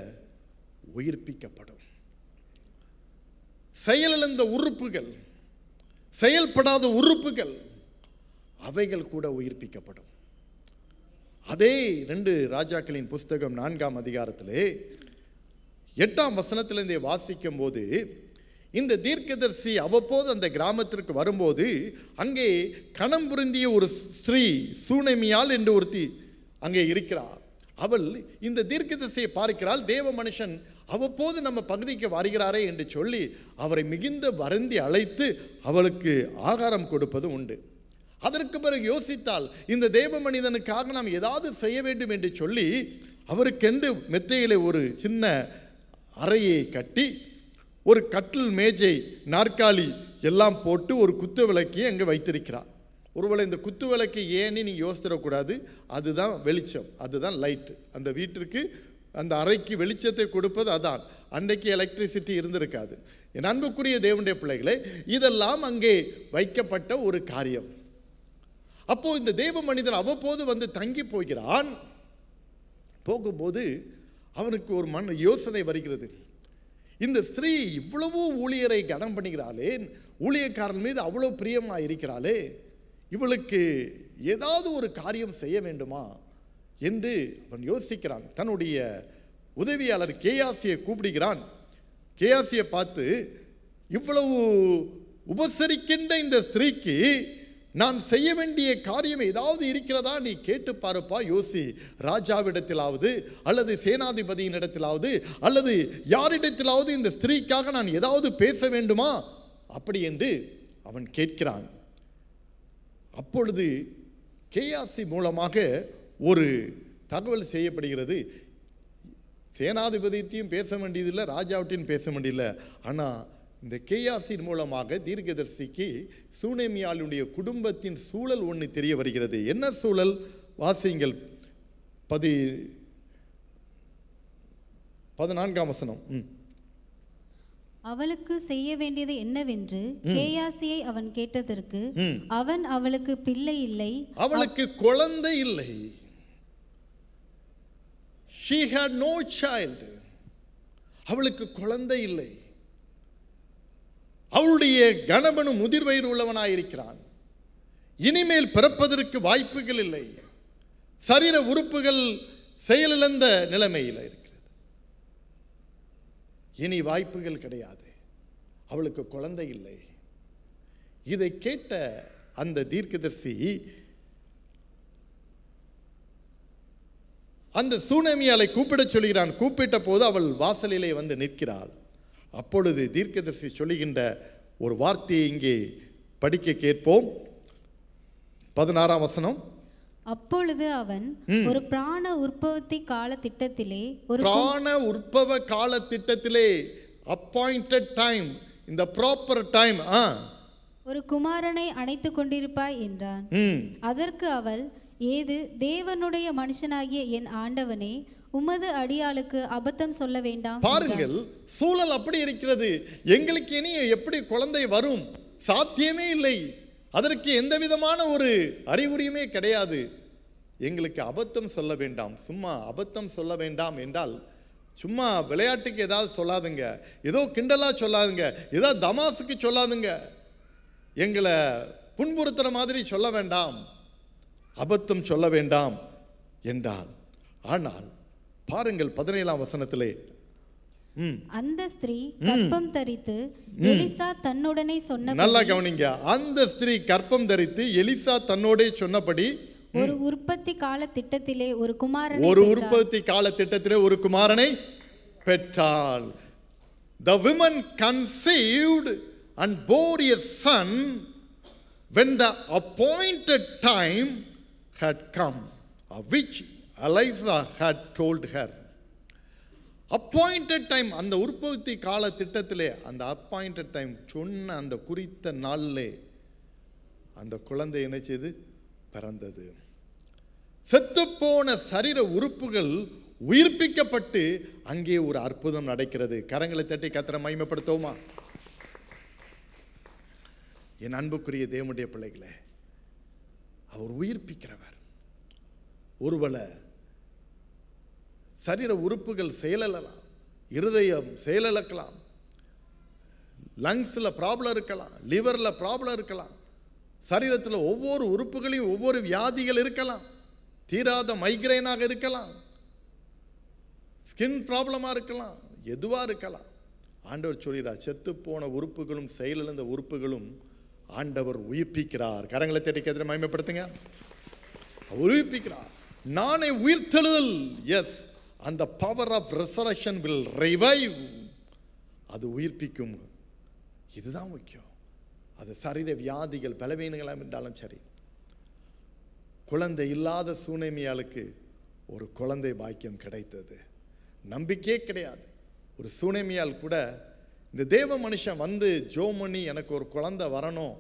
உயிர்ப்பிக்கப்படும். செயலிழந்த உறுப்புகள், செயல்படாத உறுப்புகள், அவைகள் கூட உயிர்ப்பிக்கப்படும். அதே 2 ராஜாக்களின் புஸ்தகம் 4ஆம் அதிகாரத்திலே 8ஆம் வசனத்திலிருந்தே வாசிக்கும் போது, இந்த தீர்க்கதரிசி அவ்வப்போது அந்த கிராமத்திற்கு வரும்போது அங்கே கணம் புரிந்திய ஒரு ஸ்திரீ சூனேமியாள் என்று ஒருத்தி அங்கே இருக்கிறார். அவள் இந்த தீர்க்கதரிசியை பார்க்கிறாள். தேவ மனுஷன் அவ்வப்போது நம்ம பகுதிக்கு வருகிறாரே என்று சொல்லி அவரை மிகுந்த வருந்தி அழைத்து அவளுக்கு ஆகாரம் கொடுப்பது உண்டு. அதற்கு பிறகு யோசித்தால், இந்த தேவ மனிதனுக்காக நாம் ஏதாவது செய்ய வேண்டும் என்று சொல்லி அவருக்கென்று மெத்தையிலே ஒரு சின்ன அறையை கட்டி ஒரு கட்டில், மேஜை, நாற்காலி எல்லாம் போட்டு ஒரு குத்து விளக்கை அங்கே வைத்திருக்கிறார். ஒருவேளை இந்த குத்து விளக்கு ஏன்னு நீங்கள் யோசிச்சிடக்கூடாது. அதுதான் வெளிச்சம், அதுதான் லைட்டு. அந்த வீட்டிற்கு, அந்த அறைக்கு வெளிச்சத்தை கொடுப்பது அதான். அன்றைக்கு எலக்ட்ரிசிட்டி இருந்திருக்காது. என் அன்புக்குரிய தேவனுடைய பிள்ளைகளே, இதெல்லாம் அங்கே வைக்கப்பட்ட ஒரு காரியம். அப்போ இந்த தேவ மனிதன் அவ்வப்போது வந்து தங்கி போகிறான். போகும்போது அவனுக்கு ஒரு யோசனை வருகிறது. இந்த ஸ்திரீ இவ்வளவு ஊழியரை கனம் பண்ணுகிறாளே, ஊழியக்காரன் மீது அவ்வளோ பிரியமாக இருக்கிறாளே, இவளுக்கு ஏதாவது ஒரு காரியம் செய்ய வேண்டுமா என்று அவன் யோசிக்கிறான். தன்னுடைய உதவியாளர் கேயாசியை கூப்பிடுகிறான். கேயாசியை பார்த்து, இவ்வளவு உபசரிக்கின்ற இந்த ஸ்திரீக்கு நான் செய்ய வேண்டிய காரியம் ஏதாவது இருக்கிறதா, நீ கேட்டு பாருப்பா, யோசி. ராஜாவிடத்திலாவது அல்லது சேனாதிபதியின் இடத்திலாவது அல்லது யாரிடத்திலாவது இந்த ஸ்திரீக்காக நான் ஏதாவது பேச வேண்டுமா அப்படி என்று அவன் கேட்கிறான். அப்பொழுது கேயாசி மூலமாக ஒரு தகவல் செய்யப்படுகிறது. சேனாதிபதியையும் பேச வேண்டியதில்லை, ராஜாவிட்டையும் பேச வேண்டியதில்லை. ஆனால் இந்த கேயாசின் மூலமாக தீர்க்கதரிசிக்கு சூனேமியாளுடைய குடும்பத்தின் சூழல் ஒன்று தெரிய வருகிறது. என்ன சூழல்? வாசியுங்கள் 14ஆம் வசனம். அவளுக்கு செய்ய வேண்டியது என்னவென்று கேயாசியை அவன் கேட்டதற்கு, அவன் அவளுக்கு பிள்ளை இல்லை, அவளுக்கு குழந்தை இல்லை. She had no child. அவளுக்கு குழந்தை இல்லை. அவளுடைய கணவனும் முதிர் வயது உள்ளவனாயிருக்கிறான். இனிமேல் பிறப்பதற்கு வாய்ப்புகள் இல்லை. சரீர உறுப்புகள் செயலிழந்த நிலைமையில் இருக்கிறது. இனி வாய்ப்புகள் கிடையாது. அவளுக்கு குழந்தை இல்லை. இதை கேட்ட அந்த தீர்க்கதரிசி அந்த சூனேமியாளை கூப்பிடச் சொல்கிறான். கூப்பிட்ட போது அவள் வாசலிலே வந்து நிற்கிறாள். அப்பொழுது தீர்க்கதரிசி சொல்லுகின்ற ஒரு வார்த்தையை இங்கே படிக்க கேட்போம். 16ஆம் வசனம். அப்பொழுது அவன் ஒரு பிராண உற்பத்தி கால திட்டத்திலே, ஒரு பிராண உற்பவ கால திட்டத்திலே, அப்பாயிண்டட் டைம், இந்த ப்ராப்பர் டைம், ஒரு குமாரனை அணைத்துக் கொண்டிருப்பாய் என்றான். அதற்கு அவள், ஏது தேவனுடைய மனுஷனாகிய என் ஆண்டவனே, உமது அடியாளுக்கு அபத்தம் சொல்ல வேண்டாம். பாருங்கள், சூழல் அப்படி இருக்கிறது. எங்களுக்கு இனி எப்படி குழந்தை வரும்? சாத்தியமே இல்லை. அதற்கு எந்த விதமான ஒரு அறிகுறியுமே கிடையாது. எங்களுக்கு அபத்தம் சொல்ல வேண்டாம். சும்மா அபத்தம் சொல்ல வேண்டாம் என்றால் சும்மா விளையாட்டுக்கு ஏதாவது சொல்லாதுங்க, ஏதோ கிண்டலா சொல்லாதுங்க, ஏதோ தமாசுக்கு சொல்லாதுங்க, எங்களை புண்புறுத்துற மாதிரி சொல்ல வேண்டாம், அபத்தம் சொல்ல வேண்டாம் என்றால். ஆனால் பாருங்கள் 17ஆம் வசனத்திலே, அந்த ஸ்திரீ கர்ப்பம் தரித்து எலிசா தன்னுடனே சொன்ன, நல்லா கவனிங்க, அந்த ஸ்திரீ கர்ப்பம் தரித்து எலிசா தன்னோடே சொன்னபடி ஒரு உற்பத்தி கால திட்டத்திலே ஒரு குமாரனை பெற்றாள். The woman conceived and bore a son when the appointed time had come, of which Elijah had told her. Appointed time, அந்த உற்பத்தி கால திட்டத்திலே, அந்த appointed time சொன்ன அந்த குறித்த நாளிலே அந்த குழந்தை என்ன செய்து பிறந்தது. செத்துப்போன சரீர உறுப்புகள் உயிர்ப்பிக்கப்பட்டு அங்கே ஒரு அற்புதம் நடக்கிறது. கரங்களை தட்டி கர்த்தரை மகிமைப்படுத்துவோமா? என் அன்புக்குரிய தேவனுடைய பிள்ளைகளே, அவர் உயிர்ப்பிக்கிறவர். ஒருவேளை சரீர உறுப்புகள் செயலிழலாம், இருதயம் செயலிழக்கலாம், லங்ஸில் ப்ராப்ளம் இருக்கலாம், லிவரில் ப்ராப்ளம் இருக்கலாம், சரீரத்தில் ஒவ்வொரு உறுப்புகளையும் ஒவ்வொரு வியாதிகள் இருக்கலாம், தீராத மைக்ரைனாக இருக்கலாம், ஸ்கின் ப்ராப்ளமாக இருக்கலாம், எதுவாக இருக்கலாம். ஆண்டவர் சொல்கிறார், செத்து போன உறுப்புகளும் செயலிழந்த உறுப்புகளும் ஆண்டவர் உயிர்ப்பிக்கிறார். கரங்களை தேடி கேட்டு மகிமைப்படுத்துங்க. உயிர்ப்பிக்கிறார். நானே உயிர்த்தெழுதல். எஸ், அந்த power of resurrection will revive. அது உயிர்ப்பிக்கும். இதுதான் முக்கியம். அது சரீர வியாதிகள் பலவீனங்களாக இருந்தாலும் சரி. குழந்தை இல்லாத சூனேமியாளுக்கு ஒரு குழந்தை பாக்கியம் கிடைத்தது. நம்பிக்கையே கிடையாது. ஒரு சூனேமியால் கூட இந்த தேவ மனுஷன் வந்து ஜோமணி எனக்கு ஒரு குழந்தை வரணும்,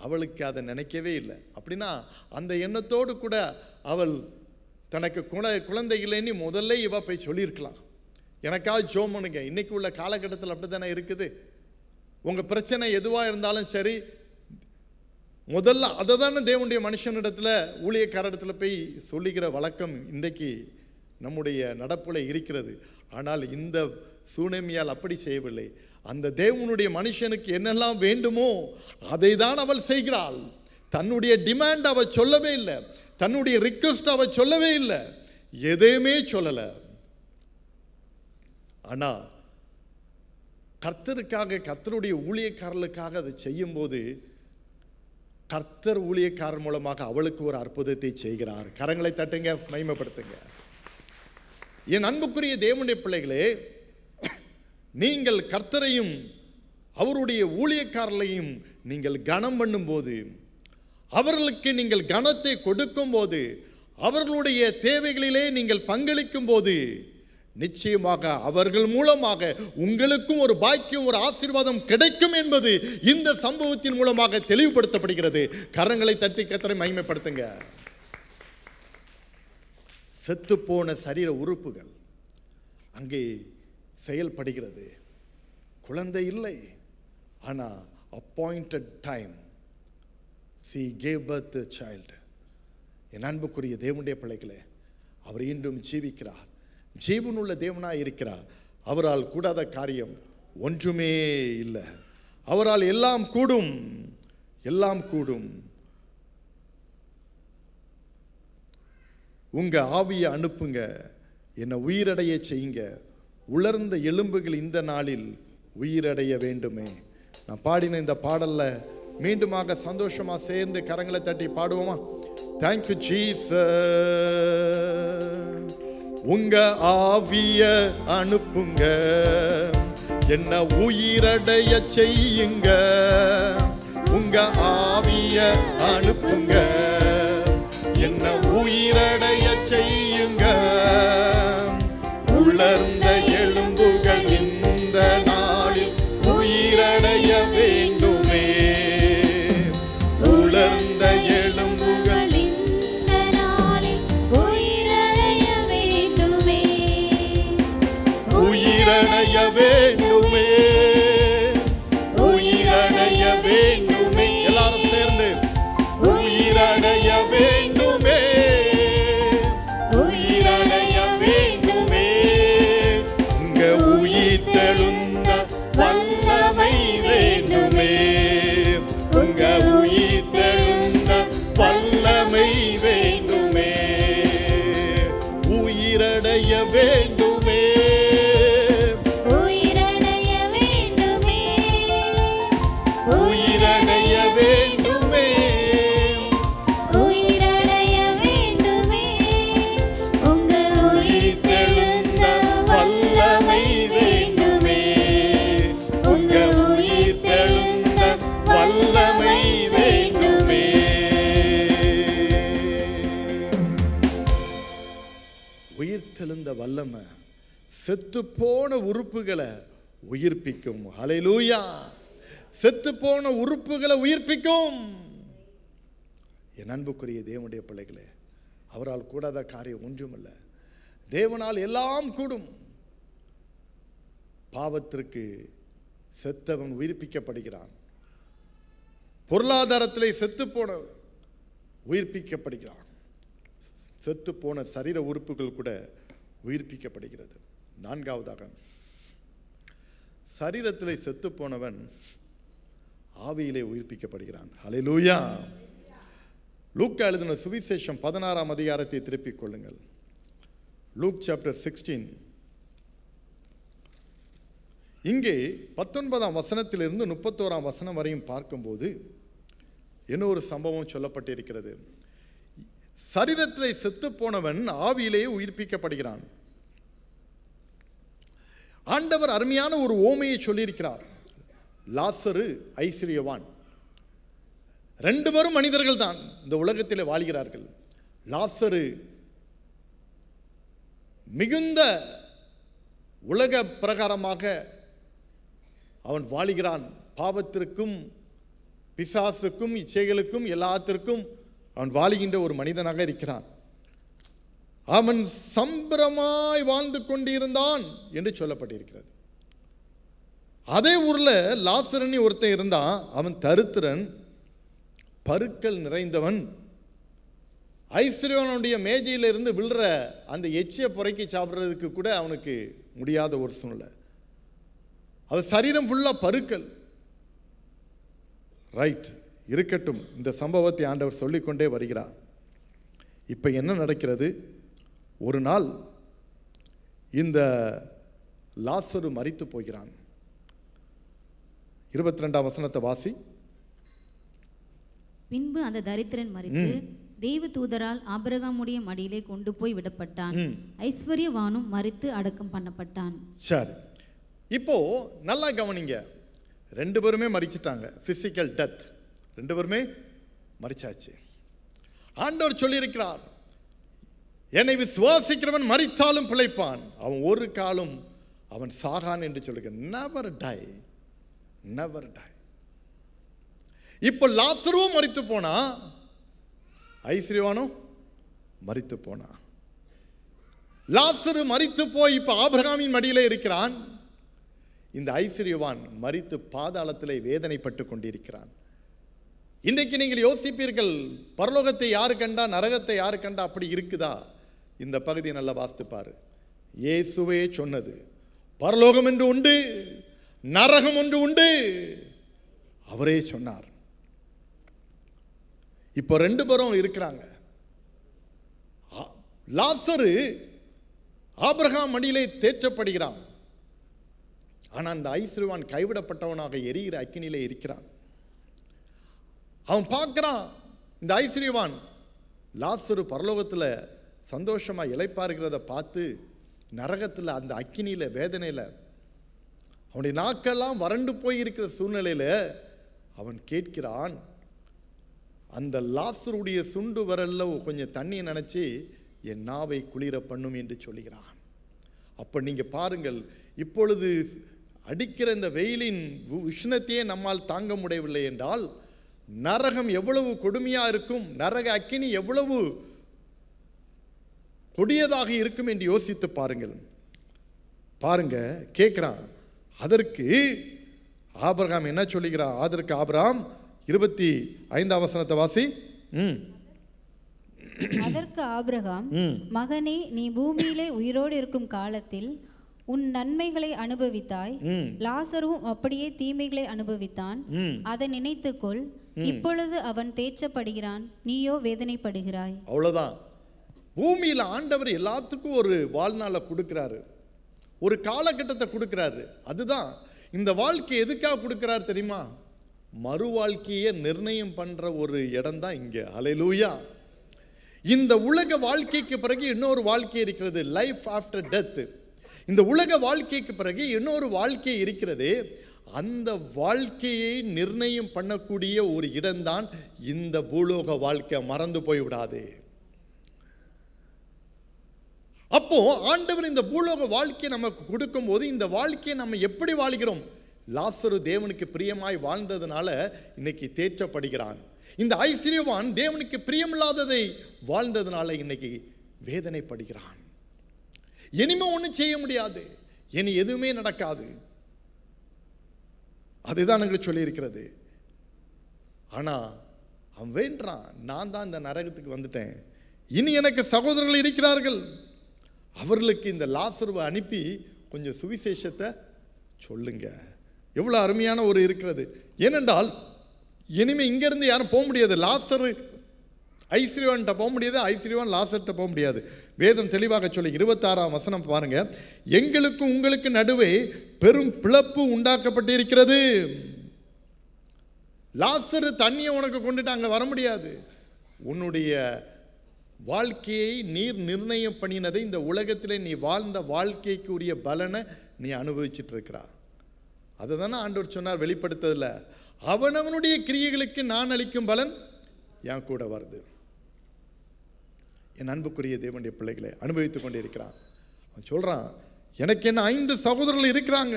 அவளுக்கு அதை நினைக்கவே இல்லை. அப்படின்னா அந்த எண்ணத்தோடு கூட அவள் தனக்கு குழந்தை இல்லைன்னு முதல்ல இவ போய் சொல்லியிருக்கலாம், எனக்காக ஜோமனுங்க. இன்னைக்கு உள்ள காலகட்டத்தில் அப்படி தானே இருக்குது. உங்கள் பிரச்சனை எதுவாக இருந்தாலும் சரி, முதல்ல அதை தானே தேவனுடைய மனுஷனிடத்தில் ஊழியக்காரத்தில் போய் சொல்லிக்கிற வழக்கம் இன்றைக்கு நம்முடைய நடப்புல இருக்கிறது. ஆனால் இந்த சூனேமியால் அப்படி செய்யவில்லை. அந்த தேவனுடைய மனுஷனுக்கு என்னெல்லாம் வேண்டுமோ அதை தான் அவள் செய்கிறாள். தன்னுடைய டிமாண்ட் அவள் சொல்லவே இல்லை, தன்னுடைய ரிக்வெஸ்ட் அவள் சொல்லவே இல்லை, எதையுமே சொல்லலை. ஆனால் கர்த்தருக்காக, கர்த்தருடைய ஊழியக்காரர்களுக்காக அதை செய்யும்போது கர்த்தர் ஊழியக்காரர் மூலமாக அவளுக்கு ஒரு அற்புதத்தை செய்கிறார். கரங்களை தட்டுங்க, மகிமைப்படுத்துங்க. என் அன்புக்குரிய தேவனுடைய பிள்ளைகளே, நீங்கள் கர்த்தரையும் அவருடைய ஊழியக்காரர்களையும் நீங்கள் கனம் பண்ணும்போது, அவர்களுக்கு நீங்கள் கனத்தை கொடுக்கும் போது, அவர்களுடைய தேவைகளிலே நீங்கள் பங்களிக்கும் போது, நிச்சயமாக அவர்கள் மூலமாக உங்களுக்கும் ஒரு பாக்கியம், ஒரு ஆசீர்வாதம் கிடைக்கும் என்பது இந்த சம்பவத்தின் மூலமாக தெளிவுபடுத்தப்படுகிறது. கரங்களை தட்டி கர்த்தரை மகிமைப்படுத்துங்க. செத்துப்போன சரீர உறுப்புகள் அங்கே செயல்படுகிறது. குழந்தை இல்லை, ஆனால் appointed time she gave birth to a child. என் அன்புக்குரிய தேவனுடைய பிள்ளைகளே, அவர் இன்றும் ஜீவிக்கிறார், ஜீவனுள்ள தேவனாய் இருக்கிறார். அவரால் கூடாத காரியம் ஒன்றுமே இல்லை. அவரால் எல்லாம் கூடும், எல்லாம் கூடும். உங்க ஆவியை அனுப்புங்க, என்னை உயிரடைய செய்யுங்க. உலர்ந்த எலும்புகள் இந்த நாளில் உயிரடைய வேண்டுமே. நான் பாடின இந்த பாடல்ல மீண்டுமாக சந்தோஷமா சேர்ந்து கரங்களை தட்டி பாடுவோமா? Thank you Jesus. உங்க ஆவிய அனுப்புங்க, என்ன உயிரடைய செய்யுங்க. உங்க ஆவிய அனுப்புங்க, என்ன உயிரடைய செய்யுங்க. உலர்ந்த எலும்புகள் இந்த நாளில் உயிரடைய வேண்டுமே. உலர்ந்த எலும்புகள் இந்த நாளில் உயிரடைய வேண்டுமே. உயிரடைய வேண்டுமே. உயிரடைய வேண்டுமே. உயிர்த்தெழுந்த வல்லமை வேண்டுமே, உங்க உயிர்த்தெழுந்த வல்லமை வேண்டுமே, உயிரடைய வேண்டுமே, உயிரடைய வேண்டுமே, உயிரடைய வேண்டுமே, உயிரடைய வேண்டுமே, உங்க உயிர்த்தெழுந்த வல்லமை வேண்டுமே, உங்க உயிர்த்தெழுந்த வல்லமை வேண்டுமே. உயிர்த்தெழுந்த வல்லமை செத்து போன உறுப்புகளை உயிர்ப்பிக்கும். ஹல்லேலூயா. செத்து போன உறுப்புகளை உயிர்ப்பிக்கும். என் அன்புக்குரிய தேவனுடைய பிள்ளைகளே, அவரால் கூடாத காரியம் ஒன்றுமில்லை. தேவனால் எல்லாம் கூடும். பாவத்திற்கு செத்தவன் உயிர்ப்பிக்கப்படுகிறான். பொருளாதாரத்திலே செத்து போனவன் உயிர்ப்பிக்கப்படுகிறான். செத்து போன சரீர உறுப்புகள் கூட உயிர்ப்பிக்கப்படுகிறது. நான்காவதாக, சரீரத்திலே செத்து போனவன் ஆவியிலே உயிர்ப்பிக்கப்படுகிறான். ஹல்லேலூயா. லூக்கா எழுதின சுவிசேஷம் 16ஆம் அதிகாரத்தை திருப்பிக் கொள்ளுங்கள். Look chapter 16. இங்கே 19ஆம் வசனத்திலிருந்து 31ஆம் வசனம் வரையும் பார்க்கும்போது இன்னொரு சம்பவம் சொல்லப்பட்டிருக்கிறது. சரீரத்திலே செத்து போனவன் ஆவியிலேயே உயிர்ப்பிக்கப்படுகிறான். ஆண்டவர் அருமையான ஒரு ஓமையை சொல்லியிருக்கிறார். லாசரு, ஐஸ்வர்யவான், ரெண்டு பேரும் மனிதர்கள் தான் இந்த உலகத்திலே வாழ்கிறார்கள். லாசரு மிகுந்த உலக பிரகாரமாக அவன் வாழுகிறான். பாவத்திற்கும் பிசாசுக்கும் இச்சைகளுக்கும் எல்லாத்திற்கும் அவன் வாழுகின்ற ஒரு மனிதனாக இருக்கிறான். அவன் சம்பிரமாய் வாழ்ந்து கொண்டிருந்தான் என்று சொல்லப்பட்டிருக்கிறது. அதே ஊர்ல லாசரனி ஒருத்தன் இருந்தான். அவன் தரித்திரன், பருக்கள் நிறைந்தவன். ஐஸ்வர்யவனுடைய மேஜையிலிருந்து விழுற அந்த எச்சிய புரைக்கி சாப்பிட்றதுக்கு கூட அவனுக்கு முடியாத ஒரு சூழ்நிலை. அது சரீரம் ஃபுல்லா பருக்கள். ரைட், இருக்கட்டும். இந்த சம்பவத்தை ஆண்டவர் சொல்லிக்கொண்டே வருகிறார். இப்போ என்ன நடக்கிறது? ஒரு நாள் இந்த லாசரு மரித்து போகிறான். 22ஆம் வசனத்தை வாசி. பின்பு அந்த தரித்திரன் மரித்து தேவ தூதரால் ஆபிரகாமுடைய மடியிலே கொண்டு போய் விடப்பட்டான். ஐஸ்வர்யவானும் மரித்து அடக்கம் பண்ணப்பட்டான். சரி, இப்போ நல்லா கவனிங்க. ரெண்டு பேருமே மரிச்சிட்டாங்க. பிசிக்கல் டெத், ரெண்டு பேருமே மரிச்சாச்சு. ஆண்டவர் சொல்லியிருக்கிறார், என்னை விசுவாசிக்கிறவன் மரித்தாலும் பிழைப்பான், அவன் ஒரு காலம் அவன் சாகான் என்று சொல்லுகிறார். Never tie, never tie. இப்போ லாசருவும் மரித்து போனா, ஐஸ்வர்யவானும் மரித்து போனா. லாசரு மரித்து போய் இப்ப ஆபிரகாமின் மடியிலே இருக்கிறான். இந்த ஐஸ்வர்யவான் மரித்து பாதாளத்திலே வேதனைப்பட்டு கொண்டிருக்கிறான். இன்றைக்கு நீங்கள் யோசிப்பீர்கள், பரலோகத்தை யாரு கண்டா, நரகத்தை யாரு கண்டா? அப்படி இருக்குதா? இந்த பகுதியை நல்லா வாசித்துப்பாரு. இயேசுவே சொன்னது, பரலோகம் என்று உண்டு, நரகம் ஒன்று உண்டு. அவரே சொன்னார். இப்போ ரெண்டு பேரும் இருக்கிறாங்க. லாசரு ஆபிரகாம் மடியிலே தேற்றப்படுகிறான். ஆனா அந்த ஐஸ்வர்யவான் கைவிடப்பட்டவனாக எரிகிற அக்கினியிலே இருக்கிறான். அவன் பார்க்கிறான், இந்த ஐஸ்வர்யவான் லாசரு பரலோகத்தில் சந்தோஷமா இளைப்பாருகிறத பார்த்து நரகத்தில் அந்த அக்கினியில வேதனையில அவனுடைய நாக்கெல்லாம் வறண்டு போய் இருக்கிற சூழ்நிலையில அவன் கேட்கிறான், அந்த லாசருடைய சுண்டு வரல்ல கொஞ்சம் தண்ணியை நினைச்சு என் நாவை குளிர பண்ணும் என்று சொல்லுகிறான். அப்ப நீங்க பாருங்கள், இப்பொழுது அடிக்கிற இந்த வெயிலின் உஷ்ணத்தையே நம்மால் தாங்க முடியவில்லை என்றால் நரகம் எவ்வளவு கொடுமையா இருக்கும், நரக அக்கினி எவ்வளவு கொடியதாக இருக்கும் என்று யோசித்து பாருங்கள். பாருங்க, கேட்கிறான். அதற்கு ஆபிரகாம் என்ன சொல்லுகிறான்? அதற்கு ஆபிரகாம் 25ஆம் வசனத்தை வாசி. அதற்கு ஆபிரகாம், மகனே, நீ பூமியிலே உயிரோடு இருக்கும் காலத்தில் உன் நன்மைகளை அனுபவித்தாய், லாசருவும் அப்படியே தீமைகளை அனுபவித்தான். அதை நினைத்துக்கொள், இப்பொழுது அவன் தேற்றப்படுகிறான், நீயோ வேதனைப்படுகிறாய். அவ்வளவுதான். பூமியில ஆண்டவர் எல்லாத்துக்கும் ஒரு வாழ்நாளை கொடுக்கிறாரு, ஒரு காலகட்டத்தை கொடுக்கிறாரு. அதுதான் இந்த வாழ்க்கை எதுக்காக கொடுக்கிறாரு தெரியுமா? மறு வாழ்க்கையை நிர்ணயம் பண்ற ஒரு இடம் தான் இங்க. ஹல்லேலூயா. இந்த உலக வாழ்க்கைக்கு பிறகு இன்னொரு வாழ்க்கை இருக்கிறது, லைஃப் ஆஃப்டர் டெத். இந்த உலக வாழ்க்கைக்கு பிறகு இன்னொரு வாழ்க்கை இருக்கிறது. அந்த வாழ்க்கையை நிர்ணயம் பண்ணக்கூடிய ஒரு இடம்தான் இந்த பூலோக வாழ்க்கை. மறந்து போய்விடாது. அப்போ ஆண்டவர் இந்த பூலோக வாழ்க்கையை நமக்கு கொடுக்கும் போது இந்த வாழ்க்கையை நம்ம எப்படி வாழ்கிறோம்? லாசரு தேவனுக்கு பிரியமாய் வாழ்ந்ததுனால இன்னைக்கு தேற்றப்படுகிறான். இந்த ஐஸ்வர்யவான் தேவனுக்கு பிரியமில்லாததை வாழ்ந்ததுனால இன்னைக்கு வேதனைப்படுகிறான். இனிமே ஒன்றும் செய்ய முடியாது, இனி எதுவுமே நடக்காது. அதுதான் எனக்கு சொல்லி இருக்கிறது. ஆனா அவன் வேண்டான், நான் தான் இந்த நரகத்துக்கு வந்துட்டேன், இனி எனக்கு சகோதரர்கள் இருக்கிறார்கள், அவர்களுக்கு இந்த லாசருவை அனுப்பி கொஞ்சம் சுவிசேஷத்தை சொல்லுங்க. எவ்வளவு அருமையான ஒரு இருக்கிறது. ஏனென்றால் இனிமே இங்கிருந்து யாரும் போக முடியாது. லாசரு ஐஸ்வர்யவான்கிட்ட போக முடியாது, ஐஸ்வர்யவான் லாசர்கிட்ட போக முடியாது. வேதம் தெளிவாக சொல்லி 26ஆம் வசனம் பாருங்க. எங்களுக்கும் உங்களுக்கு நடுவே பெரும் பிளப்பு உண்டாக்கப்பட்டிருக்கிறது. லாசரு தண்ணியை உனக்கு கொண்டுட்டு அங்க வர முடியாது. உன்னுடைய வாழ்க்கையை நீர் நிர்ணயம் பண்ணினதை, இந்த உலகத்தில் நீ வாழ்ந்த வாழ்க்கைக்கு உரிய பலனை நீ அனுபவிச்சுட்டு இருக்கிறா. அதை தானே ஆண்டவர் சொன்னார் வெளிப்படுத்ததில்லை, அவனவனுடைய கிரியைகளுக்கு நான் அளிக்கும் பலன் என் கூட வருது. என் அன்புக்குரிய தேவனுடைய பிள்ளைகளை அனுபவித்துக் கொண்டே இருக்கிறான். அவன் சொல்றான், எனக்கு என்ன 5 சகோதரர்கள் இருக்கிறாங்க,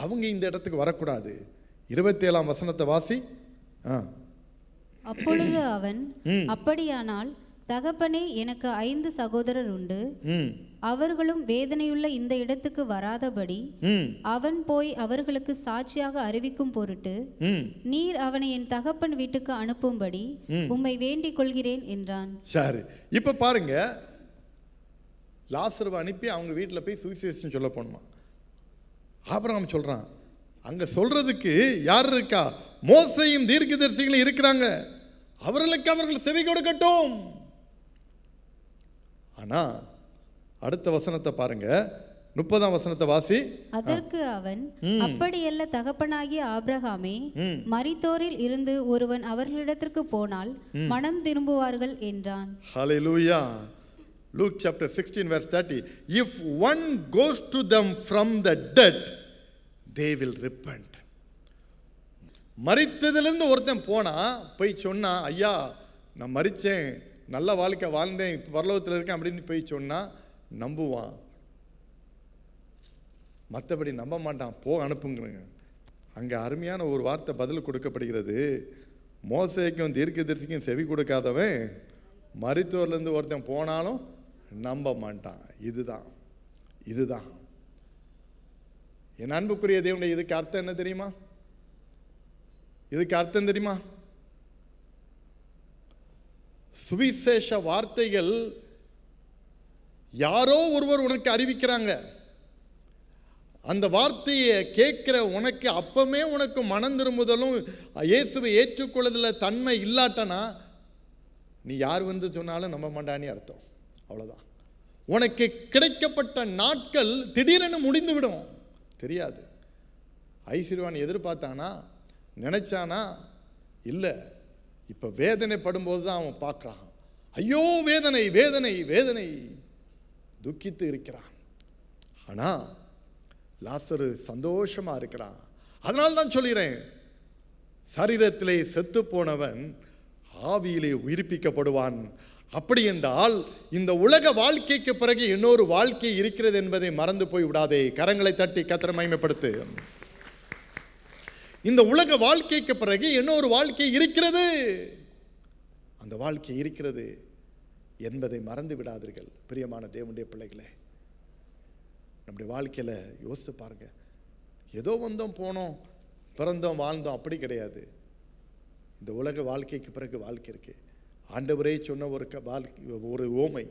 அவங்க இந்த இடத்துக்கு வரக்கூடாது. 27ஆம் வசனத்தை வாசி. அப்பொழுது அவன், அப்படியானால் தகப்பனே, எனக்கு 5 சகோதரர் உண்டு, அவர்களும் வேதனையுள்ள இந்த இடத்துக்கு வராதபடி அவன் போய் அவர்களுக்கு சாட்சியாக அறிவிக்கும் பொருட்டு நீர் அவனை என் தகப்பன் வீட்டுக்கு அனுப்பும்படி உம்மை வேண்டிக் கொள்கிறேன் என்றான். சரி, இப்ப பாருங்க, லாசருவை அனுப்பி அவங்க வீட்டில் போய் சுவிசேஷம் சொல்ல போணுமா. ஆபிரகாம் சொல்றான், அங்க சொல்றதுக்கு யார் இருக்கா? மோசேயும் தீர்க்கதரிசிகளும் இருக்கிறாங்க, அவர்களுக்கு அவர்கள் செவி கொடுக்கட்டும். ஆனா அடுத்த வசனத்தை பாருங்க, 30ஆம் வசனத்தை வாசி. அதற்கு அவன், அப்படியல்ல தகப்பனாகிய ஆபிரகாமே, மரித்தோரில் இருந்து ஒருவன் அவர்களிடத்திற்கு போனால் மனம் திரும்புவார்கள் என்றான். ஹல்லேலூயா. Luke chapter 16 verse 30. If one goes to them from the dead, they will repent. மரித்ததிலிருந்து ஒருத்தன் போனா, போய் சொன்னா, ஐயா நான் மரிச்சேன், நல்ல வாழ்க்கை வாழ்ந்தேன், இப்போ பரலோகத்தில் இருக்கேன் அப்படின்னு போய் சொன்னா நம்புவான். மற்றபடி நம்ப மாட்டான். அனுப்புங்கிறங்க. அங்கே அருமையான ஒரு வார்த்தை பதில் கொடுக்கப்படுகிறது. மோசேக்கும் தீர்க்கதரிசிக்கும் செவி கொடுக்காதவன் மரித்தோர்லேருந்து ஒருத்தன் போனாலும் நம்ப மாட்டான். இதுதான் என் அன்புக்குரிய தேவனுடைய இதுக்கு அர்த்தம் என்ன தெரியுமா? இதுக்கு அர்த்தம் தெரியுமா? சுவிசேஷ வார்த்தைகள் யாரோ ஒருவர் உனக்கு அறிவிக்கிறாங்க. அந்த வார்த்தையை கேட்கிற உனக்கு அப்பமே உனக்கு மனம் திரும்புதலும் இயேசுவை ஏற்றுக்கொள்ளுதல தன்மை இல்லாட்டனா நீ யார் வந்து சொன்னாலும் நம்ப மாட்டானே அர்த்தம். அவ்வளோதான். உனக்கு கிடைக்கப்பட்ட நாட்கள் திடீரென முடிந்து விடும். தெரியாது. ஐஸ்வர்யவான் எதிர்பார்த்தானா, நினைச்சானா? இல்லை. இப்போ வேதனைப்படும்போது தான் அவன் பார்க்குறான். ஐயோ வேதனை வேதனை வேதனை, துக்கித்து இருக்கிறான். ஆனால் லாசரு சந்தோஷமா இருக்கிறான். அதனால தான் சொல்கிறேன், சரீரத்திலே செத்து போனவன் ஆவியிலே உயிர்ப்பிக்கப்படுவான். அப்படி என்றால் இந்த உலக வாழ்க்கைக்கு பிறகு இன்னொரு வாழ்க்கை இருக்கிறது என்பதை மறந்து போய் விடாதே. கரங்களை தட்டி கர்த்தரை மகிமைப்படுத்து. இந்த உலக வாழ்க்கைக்கு பிறகு இன்னொரு வாழ்க்கை இருக்கிறது, அந்த வாழ்க்கை இருக்கிறது என்பதை மறந்து விடாதீர்கள். பிரியமான தேவனுடைய பிள்ளைகளே, நம்முடைய வாழ்க்கையில் யோசித்து பாருங்க. ஏதோ வந்தோம் போனோம் பிறந்தோம் வாழ்ந்தோம் அப்படி கிடையாது. இந்த உலக வாழ்க்கைக்கு பிறகு வாழ்க்கை இருக்கு. ஆண்டவரே சொன்ன ஒரு ஓமை,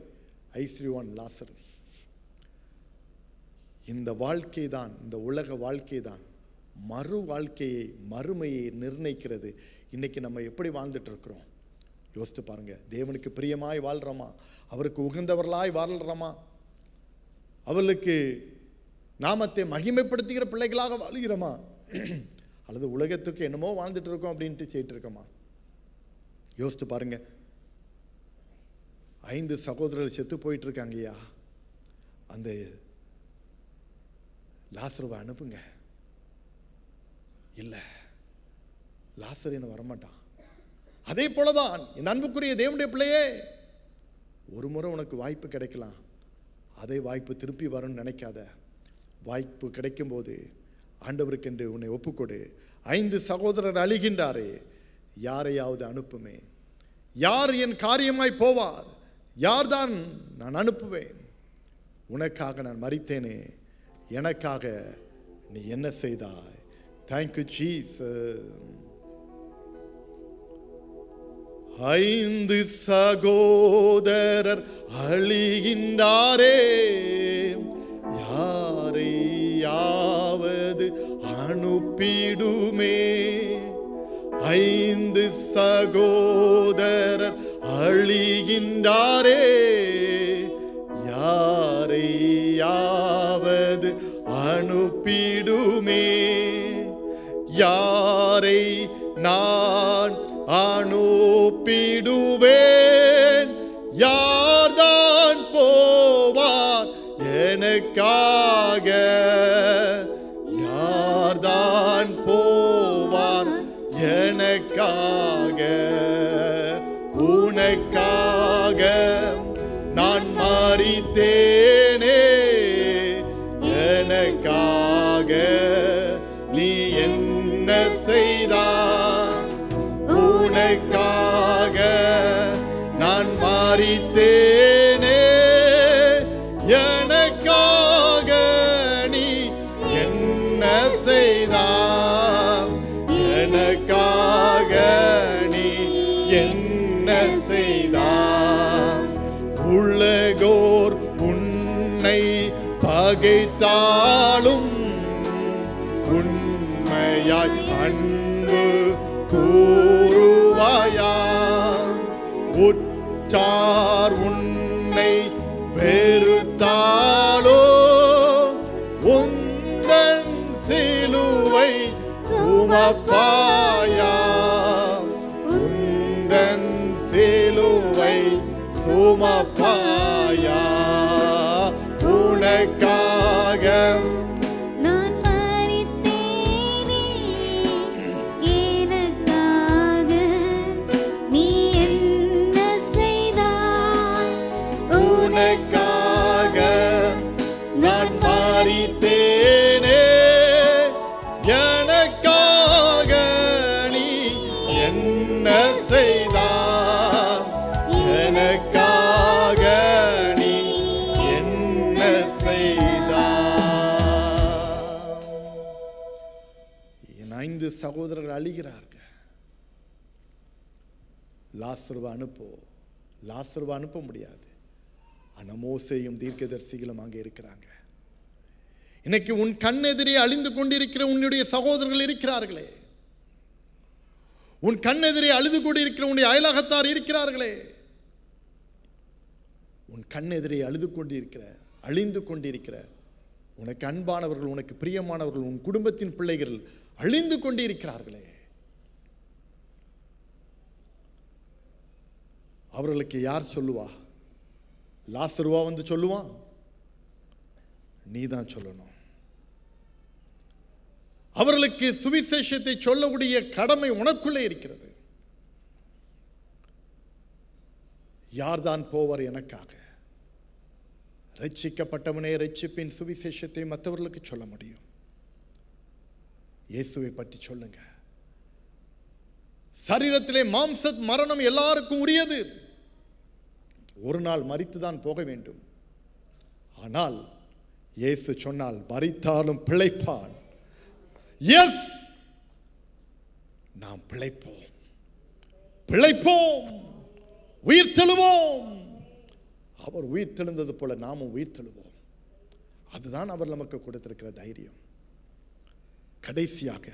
ஐஸ்வர்யவான் லாசரு. இந்த வாழ்க்கை தான், இந்த உலக வாழ்க்கை தான் மறு வாழ்க்கையை, மறுமையை நிர்ணயிக்கிறது. இன்னைக்கு நம்ம எப்படி வாழ்ந்துட்டு இருக்கிறோம் யோசித்து பாருங்க. தேவனுக்கு பிரியமாய் வாழ்கிறோமா? அவருக்கு உகந்தவர்களாய் வாழ்கிறோமா? அவர்களுக்கு நாமத்தை மகிமைப்படுத்துகிற பிள்ளைகளாக வாழ்கிறோமா? அல்லது உலகத்துக்கு என்னமோ வாழ்ந்துட்டு இருக்கோம் அப்படின்ட்டு செய்யிட்டு இருக்கோமா? யோசித்து பாருங்க. 5 சகோதரர்கள் செத்து போயிட்டு இருக்காங்கய்யா. அந்த லாசருவை அனுப்புங்க. இல்லை, லாசர் என்ன வரமாட்டான். அதே போலதான் என் அன்புக்குரிய தேவனுடைய பிள்ளையே, ஒரு முறை உனக்கு வாய்ப்பு கிடைக்கலாம். அதே வாய்ப்பு திருப்பி வரும்னு நினைக்காத. வாய்ப்பு கிடைக்கும் போது ஆண்டவருக்கென்று உன்னை ஒப்புக்கொடு. 5 சகோதரர் அழிகின்றாரே, யாரையாவது அனுப்புமே. யார் என் காரியமாய் போவார்? யார்தான் நான் அனுப்புவேன்? உனக்காக நான் மரித்தேனே, எனக்காக நீ என்ன செய்தாய்? Thank you Jesus. 5 சகோதரர் அழிகின்றாரே, யாரையாவது அனுப்பிடுமே. 5 சகோதரர் அழிகின்றாரே, யாரையாவது அனுப்பிடுமே. யாரை நான் அனுப்பிடுவேன்? யார்தான் போவார் எனக்காக? யார்தான் போவார் எனக்காக? உனக்காக நான் மரித்தேனே, எனக்காக நீ என்ன செய்தாய்? உனக்காக நான் மரித்தேனே, எனக்காக நீ என்ன செய்தாய்? எனக்காக நீ என்ன செய்தாய்? உலகோர் உன்னை பகைத்தாலும் உண்மையாய் அன்பு கூறுவாயா? உற்றார் உன்னை வெறுத்தாலோ உந்தன் சிலுவை சுமப்பாயா? உந்தன் சிலுவை சுமப்பாயா? உனக்காக நான் மரித்தேனே, எனக்காக நீ என்ன செய்தாய்? உனக்காக நான் மரித்தேனே, எனக்காக நீ என்ன செய்தாய்? எனக்காக நீ என்ன செய்தாய்? என் 5 சகோதரர்கள் அழிகிறார்கள். லாசருவை அனுப்ப முடியாது. ஆனால் மோசேயும் தீர்க்கதரிசிகளும் அங்கே இருக்கிறாங்க. இன்னைக்கு உன் கண்ணெதிரே அழிந்து கொண்டிருக்கிற உன்னுடைய சகோதரர்கள் இருக்கிறார்களே, உன் கண்ணெதிரே அழுது கொண்டிருக்கிற உன்னுடைய அயலகத்தார் இருக்கிறார்களே, உன் கண்ணெதிரே அழுது கொண்டிருக்கிற, அழிந்து கொண்டிருக்கிற உனக்கு அன்பானவர்கள், உனக்கு பிரியமானவர்கள், உன் குடும்பத்தின் பிள்ளைகள் அழிந்து கொண்டிருக்கிறார்களே, அவர்களுக்கு யார் சொல்லுவா? லாசருவா வந்து சொல்லுவான்? நீ தான் சொல்லணும். அவர்களுக்கு சுவிசேஷத்தை சொல்லக்கூடிய கடமை உனக்குள்ளே இருக்கிறது. யார்தான் போவர் எனக்காக? ரட்சிக்கப்பட்டவனே ரட்சிப்பின் சுவிசேஷத்தை மற்றவர்களுக்கு சொல்ல முடியும். இயேசுவை பற்றி சொல்லுங்க. சரீரத்திலே மாம்ச மரணம் எல்லாருக்கும் உரியது. ஒரு நாள் மரித்துதான் போக வேண்டும். ஆனால் இயேசு சொன்னால் மரித்தாலும் பிழைப்பான். எஸ், நாம் பிழைப்போம், உயிர் தெழுவோம். அவர் உயிர் தெழுந்தது போல நாமும் உயிர் தெழுவோம். அதுதான் அவர் நமக்கு கொடுத்திருக்கிற தைரியம். கடைசியாக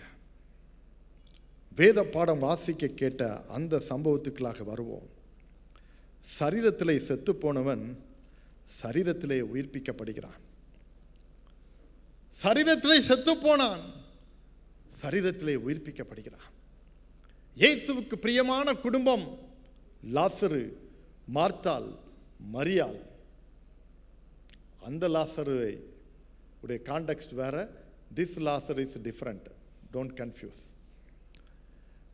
வேத பாடம் வாசிக்க கேட்ட அந்த சம்பவத்துக்களாக வருவோம். சரீரத்திலே செத்து போனவன் சரீரத்திலே உயிர்ப்பிக்கப்படுகிறான். சரீரத்திலே செத்து போனான், சரீரத்திலே உயிர்ப்பிக்கப்படுகிறான். இயேசுவுக்கு பிரியமான குடும்பம் லாசரு, மார்த்தாள், மரியாள். அந்த லாசருவை உடைய கான்டெக்ஸ்ட் வேற, this Lazarus is different, don't confuse.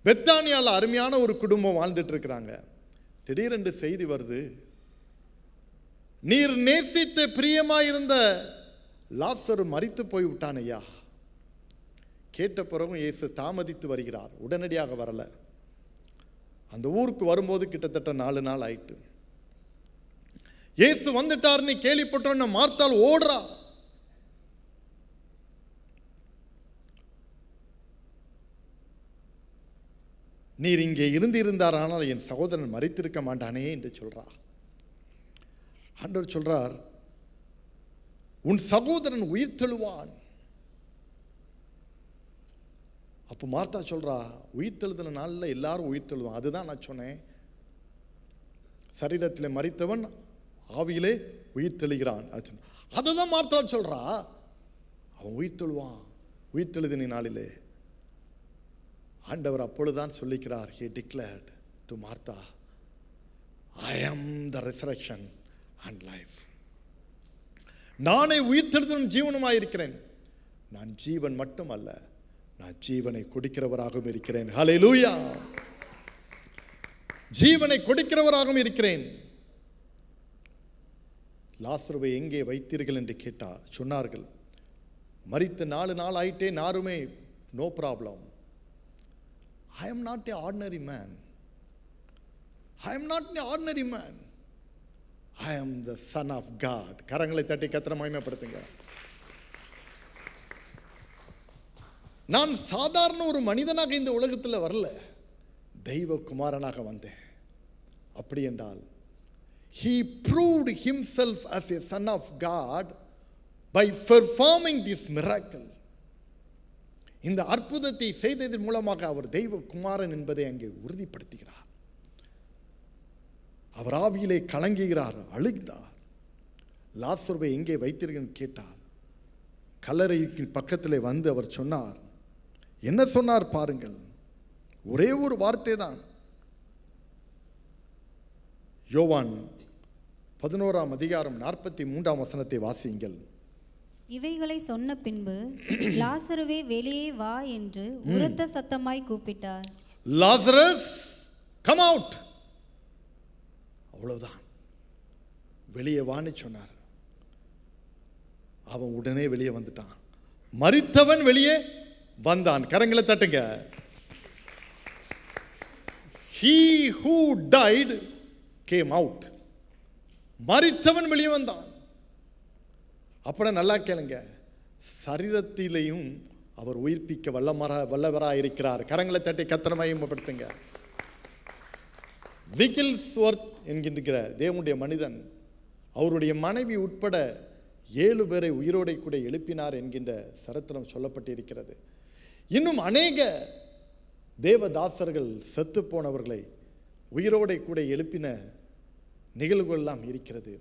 பெத்தானியால அருமையான ஒரு குடும்பம் வாழ்ந்துட்டு இருக்கிறாங்க. திடீரென்று செய்தி வருது, நீர் நேசித்த பிரியமாயிருந்த லாசரு மரித்து போய் விட்டான் ஐயா. கேட்ட பிறகும் இயேசு தாமதித்து வருகிறார், உடனடியாக வரல. அந்த ஊருக்கு வரும்போது கிட்டத்தட்ட 4 நாள் ஆயிட்டு. இயேசு வந்துட்டார்னு கேள்விப்பட்டோன்னு மார்த்தாள் ஓடுறா. நீர் இங்கே இருந்திருந்தாரானால் என் சகோதரன் மரித்திருக்க மாட்டானே என்று சொல்றா. ஆண்டவர் சொல்றார், உன் சகோதரன் உயிர் தெழுவான். அப்போ மார்த்தா சொல்றா, உயிர் தெழுதல நாளில் எல்லாரும் உயிர் தெழுவான். அதுதான் நான் சொன்னேன், சரீரத்தில் மரித்தவன் ஆவியிலே உயிர் தெழுகிறான். அதுதான் மார்த்தா சொல்றா, அவன் உயிர் தெழுவான் உயிர் தெழுதின நாளிலே. ஆண்டவர் அப்பொழுதுதான் சொல்லிக்கிறார், he declared to Martha, I am the resurrection and life. நானே உயிர்த்தெழுதலும் ஜீவனுமாய் இருக்கிறேன். நான் ஜீவன் மட்டும் அல்ல, நான் ஜீவனை கொடுக்கிறவராகவும் இருக்கிறேன். ஹல்லேலூயா. ஜீவனை கொடுக்கிறவராகவும் இருக்கிறேன். லாசருவை எங்கே வைத்தீர்கள் என்று சொன்னார்கள். மரித்து 4 நாள் ஆயிட்டே, நாருமே no problem. I am not an ordinary man. I am not an ordinary man. I am the Son of God. கரங்களை தட்டி கர்த்தரை மகிமைப்படுத்துங்க. நான் சாதாரண ஒரு மனிதனாக இந்த உலகத்தில் வரல, தெய்வ குமாரனாக வந்தேன். அப்படி என்றால் he proved himself as a son of God by performing this miracle. இந்த அற்புதத்தை செய்ததன் மூலமாக அவர் தெய்வ குமாரன் என்பதை அங்கே உறுதிப்படுத்துகிறார். அவர் ஆவியிலே கலங்குகிறார், அழுகிறார். லாசருவை எங்கே வைத்தீர்கள் கேட்டார். கல்லறைக்கு பக்கத்திலே வந்து அவர் சொன்னார். என்ன சொன்னார் பாருங்கள், ஒரே ஒரு வார்த்தை தான். யோவான் 11ஆம் அதிகாரம் 43ஆம் வசனத்தை வாசியுங்கள். இவைகளை சொன்ன பின்பு லாசருவே வெளியே வா என்று உரத்த சத்தமாய் கூப்பிட்டார். Lazarus come out. அவ்வளவுதான், வெளியே வான்னு சொன்னார். அவன் உடனே வெளியே வந்துட்டான். மரித்தவன் வெளியே வந்தான். கரங்களை தட்டுங்க. He who died came out. மரித்தவன் வெளியே வந்தான். அப்பட நல்லா கேளுங்க, சரீரத்திலையும் அவர் உயிர்ப்பிக்க வல்லவராக இருக்கிறார். கரங்களை தட்டி கர்த்தரை மகிமைப்படுத்துங்க. விக்கில்ஸ்வொர்த் என்கின்ற தேவனுடைய மனிதன் அவருடைய மனைவி உட்பட 7 பேரை உயிரோடை கூட எழுப்பினார் என்கின்ற சரித்திரம் சொல்லப்பட்டிருக்கிறது. இன்னும் அநேக தேவதாசர்கள் செத்து போனவர்களை உயிரோடை கூட எழுப்பின நிகழ்வுகள் எல்லாம் இருக்கிறது.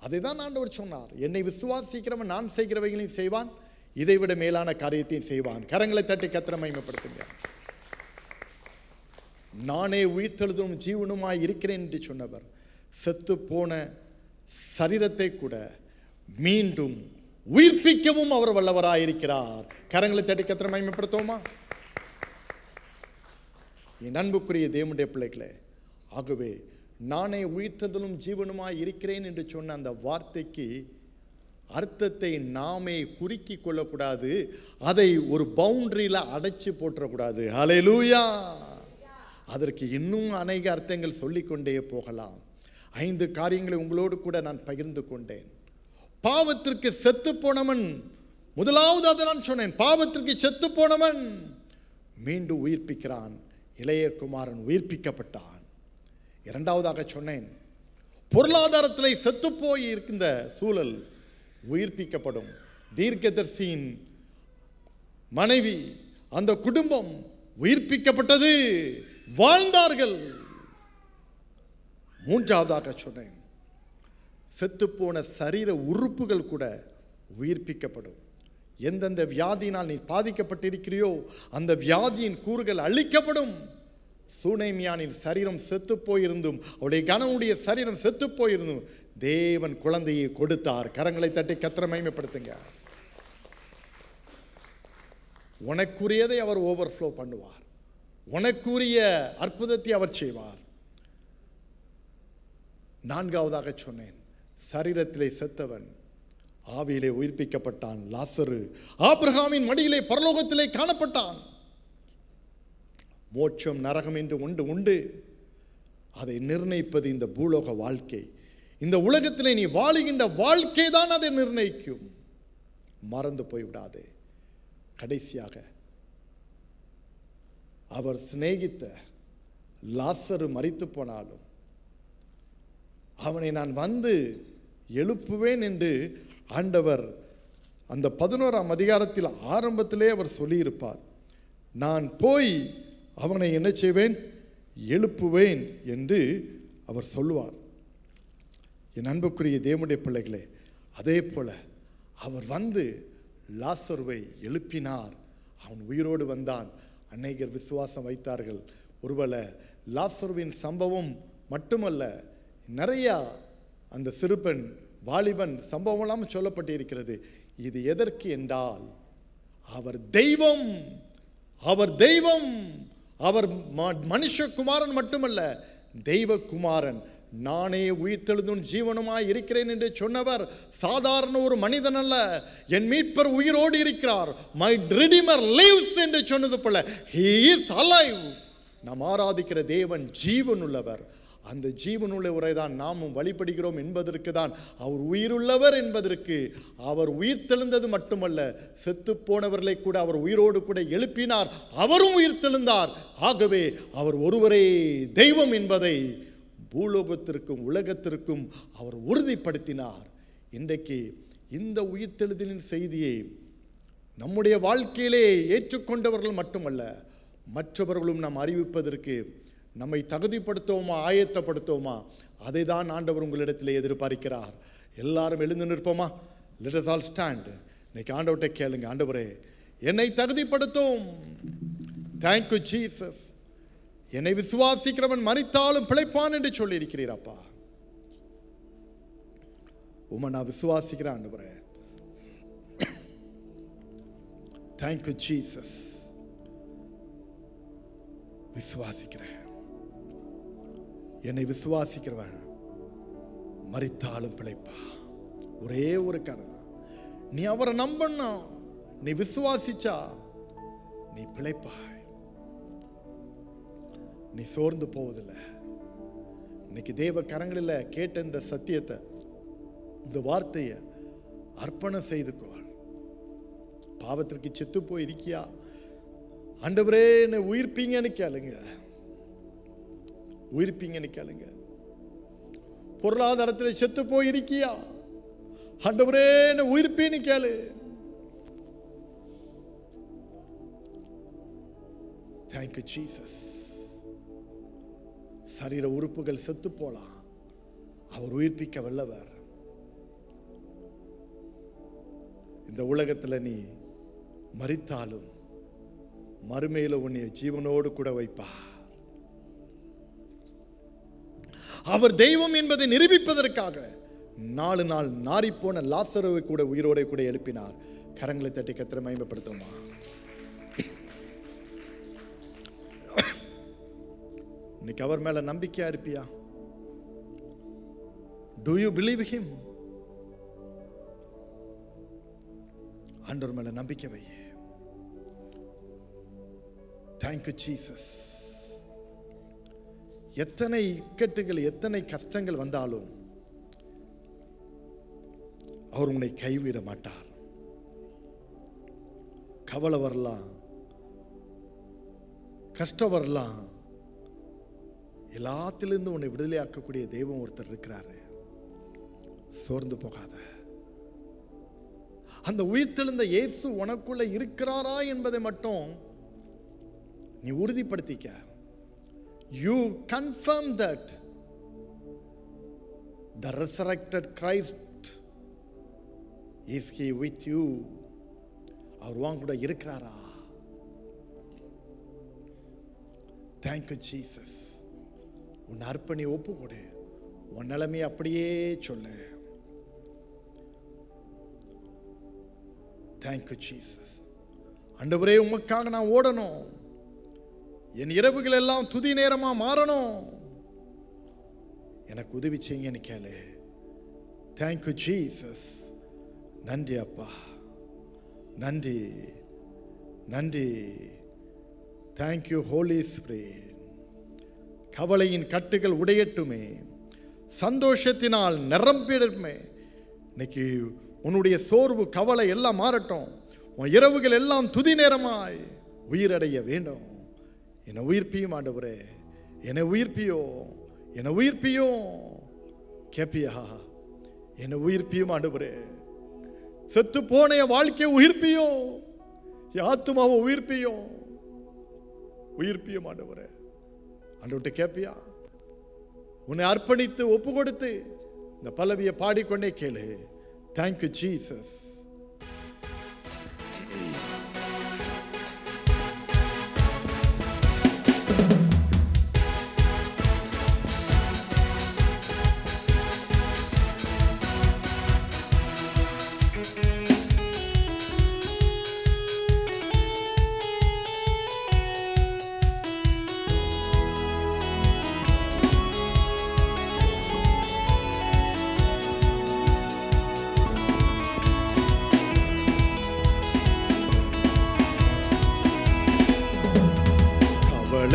அதை தான் ஆண்டவர் சொன்னார், என்னை விசுவாசிக்கிறவன் நான் செய்கிறவைகளையும் செய்வான், இதைவிட மேலான காரியத்தையும் செய்வான். கரங்களை தட்டி கர்த்தரை மகிமைப்படுத்துங்க. நானே உயிர்த்தெழுதலும் ஜீவனுமாய் இருக்கிறேன் என்று சொன்னவர் செத்து போன சரீரத்தை கூட மீண்டும் உயிர்ப்பிக்கவும் அவர் வல்லவராயிருக்கிறார். கரங்களை தட்டி கர்த்தரை மகிமைப்படுத்துவோமா? என் அன்புக்குரிய தேவனுடைய பிள்ளைகளே, ஆகவே நானே உயிர்த்தெழுதலும் ஜீவனுமாய் இருக்கிறேன் என்று சொன்ன அந்த வார்த்தைக்கு அர்த்தத்தை நாமே குறுக்கி கொள்ளக்கூடாது, அதை ஒரு பவுண்டரியில் அடைச்சு போட்டுறக்கூடாது. ஹல்லேலூயா. அதற்கு இன்னும் அநேக அர்த்தங்கள் சொல்லிக்கொண்டே போகலாம். 5 காரியங்களை உங்களோடு கூட நான் பகிர்ந்து கொண்டேன். பாவத்திற்கு செத்து போனவன், முதலாவது அதை நான் சொன்னேன், பாவத்திற்கு செத்து போனவன் மீண்டும் உயிர்ப்பிக்கிறான். இளைய குமாரன் உயிர்ப்பிக்கப்பட்டான். இரண்டாவதாக சொன்னேன், பொருளாதாரத்தில் செத்து போய் இருக்கின்ற சூழல் உயிர்ப்பிக்கப்படும். தீர்க்கதரிசியின் மனைவி, அந்த குடும்பம் உயிர்ப்பிக்கப்பட்டது, வாழ்ந்தார்கள். மூன்றாவதாக சொன்னேன், செத்துப்போன சரீர உறுப்புகள் கூட உயிர்ப்பிக்கப்படும். எந்தெந்த வியாதியினால் நீ பாதிக்கப்பட்டிருக்கிறியோ அந்த வியாதியின் கூறுகள் அழிக்கப்படும். சூனேமியானின் சரீரம் செத்து போயிருந்தும், அவருடைய கணவனுடைய சரீரம் செத்து போயிருந்தும் தேவன் குழந்தையை கொடுத்தார். கரங்களை தட்டி கர்த்தரை மகிமைப்படுத்துங்க. உனக்குரியதை அவர் ஓவர்ஃப்ளோ பண்ணுவார். உனக்குரிய அற்புதத்தை அவர் செய்வார். நான்காவதாக சொன்னேன், சரீரத்திலே செத்தவன் ஆவியிலே உயிர்ப்பிக்கப்பட்டான். லாசரு ஆபிரகாமின் மடியிலே பரலோகத்திலே காணப்பட்டான். மோட்சம் நரகம் என்று ஒன்று உண்டு. அதை நிர்ணயிப்பது இந்த பூலோக வாழ்க்கை. இந்த உலகத்திலே நீ வாழுகின்ற வாழ்க்கை தான் அதை நிர்ணயிக்கும். மறந்து போய்விடாதே. கடைசியாக அவர் சிநேகித்த லாசரு மரித்து போனாலும் அவனை நான் வந்து எழுப்புவேன் என்று ஆண்டவர் அந்த 11ஆம் அதிகாரத்தில் ஆரம்பத்திலே அவர் சொல்லியிருப்பார். நான் போய் அவனை என்ன செய்வேன், எழுப்புவேன் என்று அவர் சொல்லுவார். என் அன்புக்குரிய தேவனுடைய பிள்ளைகளே, அதே போல அவர் வந்து லாசருவை எழுப்பினார். அவன் உயிரோடு வந்தான். அநேகர் விசுவாசம் வைத்தார்கள். ஒருவேளை லாசருவின் சம்பவம் மட்டுமல்ல, நிறையா அந்த சிறுபெண் வாலிபன் சம்பவமெல்லாம் சொல்லப்பட்டிருக்கிறது. இது எதற்கு என்றால் அவர் தெய்வம், அவர் தெய்வம், அவர் மனுஷகுமாரன் மட்டுமல்ல, தெய்வகுமாரன். நானே உயிர்த்தெழுதும் ஜீவனுமாய் இருக்கிறேன் என்று சொன்னவர் சாதாரண ஒரு மனிதன் அல்ல. என் மீட்பர் உயிரோடு இருக்கிறார். மை ரிடீமர் லிவ்ஸ் என்று சொன்னது போல he is alive. நாம் ஆராதிக்கிற தேவன் ஜீவனுள்ளவர். அந்த ஜீவனுள்ள உரைதான் நாமும் வழிபடுகிறோம் என்பதற்கு தான் அவர் உயிருள்ளவர் என்பதற்கு. அவர் உயிர் தெழுந்தது மட்டுமல்ல, செத்து போனவர்களை கூட அவர் உயிரோடு கூட எழுப்பினார். அவரும் உயிர் தெழுந்தார். ஆகவே அவர் ஒருவரே தெய்வம் என்பதை பூலோகத்திற்கும் உலகத்திற்கும் அவர் உறுதிப்படுத்தினார். இன்றைக்கு இந்த உயிர்த்தெழுதலின் செய்தியை நம்முடைய வாழ்க்கையிலே ஏற்றுக்கொண்டவர்கள் மட்டுமல்ல, மற்றவர்களும் நாம் அறிவிப்பதற்கு நம்மை தகுதிப்படுத்துவோமா, ஆயத்தப்படுத்துவோமா, அதை தான் ஆண்டவர் உங்களிடத்தில் எதிர்பார்க்கிறார். எல்லாரும் எழுந்து நிற்போமா? Let us all stand. இன்னைக்கு ஆண்டவர்கிட்ட கேளுங்க, ஆண்டவரே என்னை தகுதிப்படுத்தும். Thank you Jesus. என்னை விசுவாசிக்கிறவன் மரித்தாலும் பிழைப்பான் என்று சொல்லி இருக்கிறீரப்பா. உம்மை நான் விசுவாசிக்கிறேன் ஆண்டவரே. Thank you Jesus. விசுவாசிக்கிறேன். என்னை விசுவாசிக்கிறவன் மரித்தாலும் பிழைப்பா. ஒரே ஒரு கதை, நீ அவரை நம்பணும். நீ விசுவாசிச்சா நீ பிழைப்பாய். நீ சோர்ந்து போவதில்லை. இன்னைக்கு தேவ கரங்களில் கேட்ட இந்த சத்தியத்தை, இந்த வார்த்தையை அர்ப்பணம் செய்துக்கோ. பாவத்திற்கு செத்து போய் இருக்கியா? ஆண்டவரே என்னை உயிர்ப்பீங்கன்னு கேளுங்க. உயிர்ப்பீங்கன்னு கேளுங்க. பொருளாதாரத்தில் செத்து போய் இருக்கியா? ஆண்டவரே என்னை உயிர்ப்பீன்னு கேளு. Thank you Jesus. சரீர உறுப்புகள் செத்து போலாம், அவர் உயிர்ப்பிக்க வல்லவர். இந்த உலகத்தில் நீ மரித்தாலும் மறுமையில உன்னை ஜீவனோடு கூட வைப்பார். அவர் தெய்வம் என்பதை நிரூபிப்பதற்காக 4 நாள் நாறிப்போன லாசருவை கூட உயிரோட கூட எழுப்பினார். கரங்களை தட்டி கர்த்தரை மகிமைப்படுத்துமா? இன்னைக்கு அவர் மேல நம்பிக்கையா இருப்பியா? Do you believe him? ஆண்டவர் மேல நம்பிக்கை வை. Thank you Jesus. எத்தனை இக்கட்டுகள், எத்தனை கஷ்டங்கள் வந்தாலும் அவர் உன்னை கைவிட மாட்டார். கவலை வரலாம், கஷ்டம் வரலாம், எல்லாத்திலிருந்து உன்னை விடுதலையாக்கக்கூடிய தெய்வம் ஒருத்தர் இருக்கிறாரு. சோர்ந்து போகாத. அந்த உயிர்த்தெழுந்த இயேசு உனக்குள்ள இருக்கிறாரா என்பதை மட்டும் நீ உறுதிப்படுத்திக்க. You confirm that the resurrected Christ is he with you. அவர் உன் கூட இருக்கிறாரா? Thank you Jesus. உன் அர்ப்பணி ஒப்பு கொடு. உன் நிலைமையை அப்படியே சொல்லு. Thank you Jesus. ஆண்டவரே, உமக்காக நான் ஓடணும். என் இரவுகள் எல்லாம் துதி நேரமா மாறணும். எனக்கு உதவி செய்யுங்கன்னு கேளு. Thank you Jesus. நன்றி அப்பா, நன்றி நன்றி. Thank you Holy Spirit. கவலையின் கட்டுகள் உடையட்டுமே, சந்தோஷத்தினால் நிரம்பிடட்டுமே. இன்னைக்கு உன்னுடைய சோர்வு கவலை எல்லாம் மாறட்டும். உன் இரவுகள் எல்லாம் துதி நேரமாய் உயிரடைய வேண்டும். என்னை உயிர்ப்பியும் ஆண்டவரே, என்னை உயிர்ப்பியோ, என்னை உயிர்ப்பியோ. கேப்பியா? என்னை உயிர்ப்பியும் ஆண்டவரே. செத்து போன என் வாழ்க்கையை உயிர்ப்பியோ, என் ஆத்துமாவை உயிர்ப்பியோ, உயிர்ப்பியும் ஆண்டவரே. ஆண்டவர்கிட்ட கேப்பியா? உன்னை அர்ப்பணித்து ஒப்பு கொடுத்து இந்த பல்லவியை பாடிக்கொண்டே கேளு. Thank you Jesus.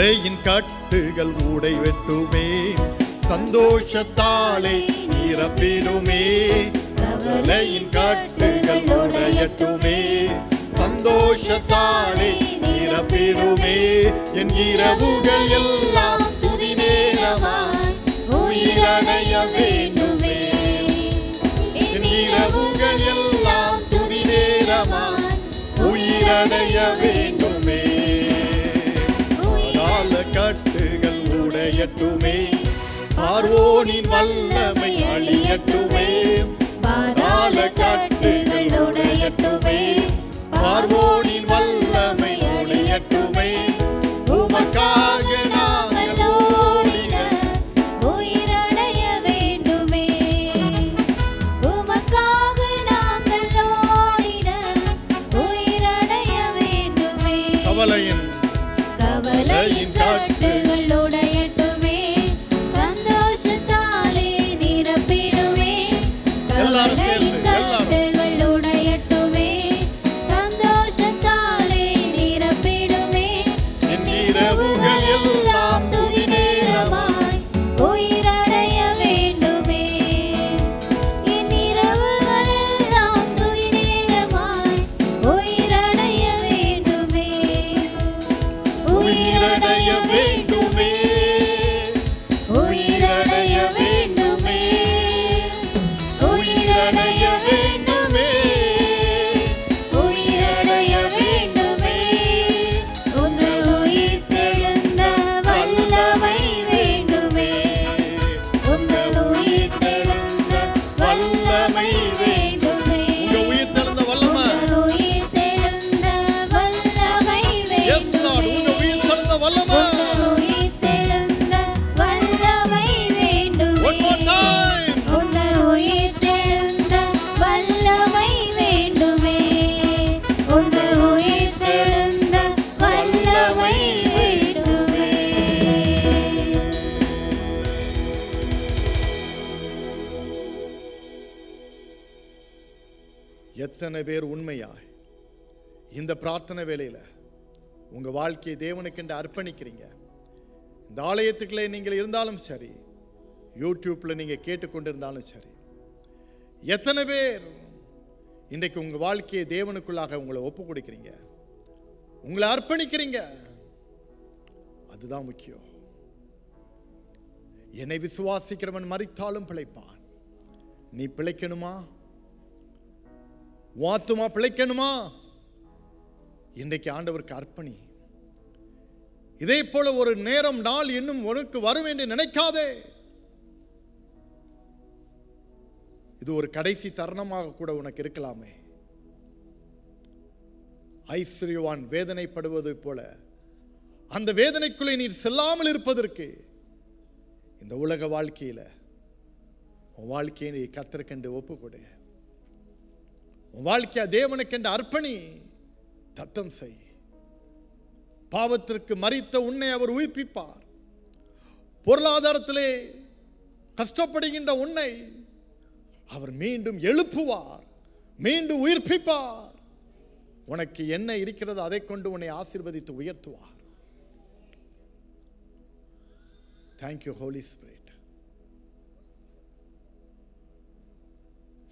கவலையின் கட்டுகள் உடைவெட்டுமே, சந்தோஷத்தாலே நிரப்பிடுமே. கவலையின் கட்டுகள் உடையட்டுமே, சந்தோஷத்தாலே நிரப்பிடுமே. என் இரவுகள் எல்லாம் துதி நேரமாய் உயிரடைய வேண்டுமே. என் இரவுகள் எல்லாம் துதி நேரமாய் உயிரடைய வேண்டுமே. கட்டுகள் உடையட்டுமே, பார்வோனின் வல்லமை அழியட்டுமே. பாதாள கட்டுகள் உடையட்டுமே, பார்வோனின் வல்லமை அழியட்டுமே. உமக்காக நாங்கள் ஓடிட உயிரடைய வேண்டுமே. உமக்காக நாங்கள் ஓடிட உயிரடைய வேண்டுமே. கவலையின் கட்டுகள் உடையட்டுமே, சந்தோஷத்தாலே நிரப்பிடுமே. கவலையின் கட்டுகள் உடையட்டுமே, சந்தோஷத்தாலே நிரப்பிடுமே. என் இரவுகள் எல்லாம் துதி நேரமாய் உயிரடைய வேண்டுமே. என் இரவுகள் எல்லாம் துதி நேரமாய் உயிரடைய வேண்டுமே. உயிரடைய வேண்டுமே, உயிரடைய வேண்டுமே, உயிரடைய வேண்டுமே, உயிரடைய வேண்டுமே. உங்கள் உயிர் தெழுந்த வல்லமை வேண்டுமே. உங்கள் உயிர் தெழுந்த வல்லமை வேண்டுமே. உங்கள் உயிர் தெழுந்த வல்லமை, உங்கள் உயிர் தெழுந்த வல்லமை வேண்டுமே. வல்லமை உயிர் தெழுந்த வல்லமை வேண்டுமே. One more time. உங்கள் உயிர் தெழுந்த வல்லமை வேண்டுமே. உங்கள் உயிர் தெழுந்த வல்லமை வேண்டுமே. எத்தனை பேர் உண்மையாய் இந்த பிரார்த்தனை வேளையில உங்க வாழ்க்கையை தேவனுக்கென்று அர்ப்பணிக்கிறீங்க? இந்த ஆலயத்துக்குள்ளே நீங்கள் இருந்தாலும் சரி, யூடியூப்ல நீங்க கேட்டுக்கொண்டிருந்தாலும் சரி, எத்தனை பேர் இன்றைக்கு உங்க வாழ்க்கையை தேவனுக்குள்ளாக உங்களை ஒப்பு கொடுக்கிறீங்க, உங்களை அர்ப்பணிக்கிறீங்க? அதுதான் முக்கியம். என்னை விசுவாசிக்கிறவன் மரித்தாலும் பிழைப்பான். நீ பிழைக்கணுமா? உன் ஆத்துமா பிழைக்கணுமா? இன்றைக்கு ஆண்டவருக்கு அர்ப்பணி. இதே போல ஒரு நேரம் நாள் இன்னும் உனக்கு வரும் என்று நினைக்காதே. இது ஒரு கடைசி தருணமாக கூட உனக்கு இருக்கலாமே. ஐஸ்வர்யவான் வேதனைப்படுவது போல அந்த வேதனைக்குள்ளே நீ செல்லாமல் இருப்பதற்கு இந்த உலக வாழ்க்கையில உன் வாழ்க்கையை நீ கர்த்தருக்கென்று ஒப்புக்கொடு. உன் வாழ்க்கையை தேவனுக்கென்று அர்ப்பணி. தத்தம் செய். பாவத்திற்கு மரித்த உன்னை அவர் உயிர்ப்பிப்பார். பொருளாதாரத்திலே கஷ்டப்படுகின்ற உன்னை அவர் மீண்டும் எழுப்புவார், மீண்டும் உயிர்ப்பிப்பார். உனக்கு என்ன இருக்கிறது அதை கொண்டு உன்னை ஆசீர்வதித்து உயர்த்துவார். Thank you, Holy Spirit.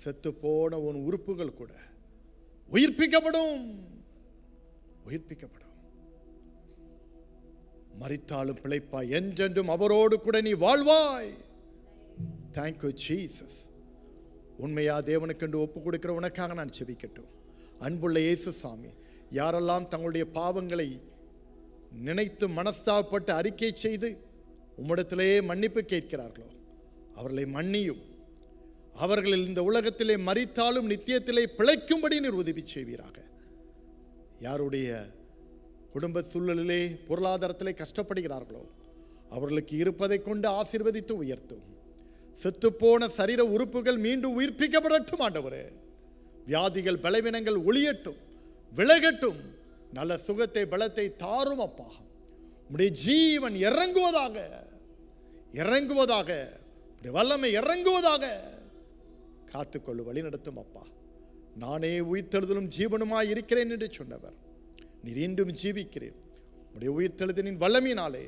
செத்து போன உன் உறுப்புகள் கூட உயிர்ப்பிக்கப்படும். உயிர்ப்பிக்கப்படும். மரித்தாலும் பிழைப்பாய், என்றென்றும் அவரோடு கூட நீ வாழ்வாய். Thank you, Jesus. உண்மையா தேவனுக்கென்று ஒப்பு கொடுக்கிற உனக்காக நான் செபிக்கட்டும். அன்புள்ள இயேசு சாமி, யாரெல்லாம் தங்களுடைய பாவங்களை நினைத்து மனஸ்தாபப்பட்டு அறிக்கை செய்து உம்மிடத்திலே மன்னிப்பு கேட்கிறார்களோ அவர்களை மன்னியும். அவர்கள் இந்த உலகத்திலே மரித்தாலும் நித்தியத்திலே பிழைக்கும்படி நீர் உதவி செய்வீராக. யாருடைய குடும்ப சூழலிலே பொருளாதாரத்திலே கஷ்டப்படுகிறார்களோ அவர்களுக்கு இருப்பதை கொண்டு ஆசீர்வதித்து உயர்த்தும். செத்துப்போன சரீர உறுப்புகள் மீண்டும் உயிர்ப்பிக்கப்படட்டும் ஆண்டவரே. வியாதிகள் பலவீனங்கள் ஒளியட்டும், விலகட்டும். நல்ல சுகத்தை பலத்தை தாரும் அப்பா. உம்முடைய ஜீவன் இறங்குவதாக, இறங்குவதாக, வல்லமை இறங்குவதாக. காத்துக்கொள்ளு, வழி நடத்தும் அப்பா. நானே உயிர்த்தெழுதலும் ஜீவனுமாய் இருக்கிறேன் என்று சொன்னவர் நீர் இன்றும் ஜீவிக்கிறேன். உம்முடைய உயிர்த்தெழுதலின் வல்லமையினாலே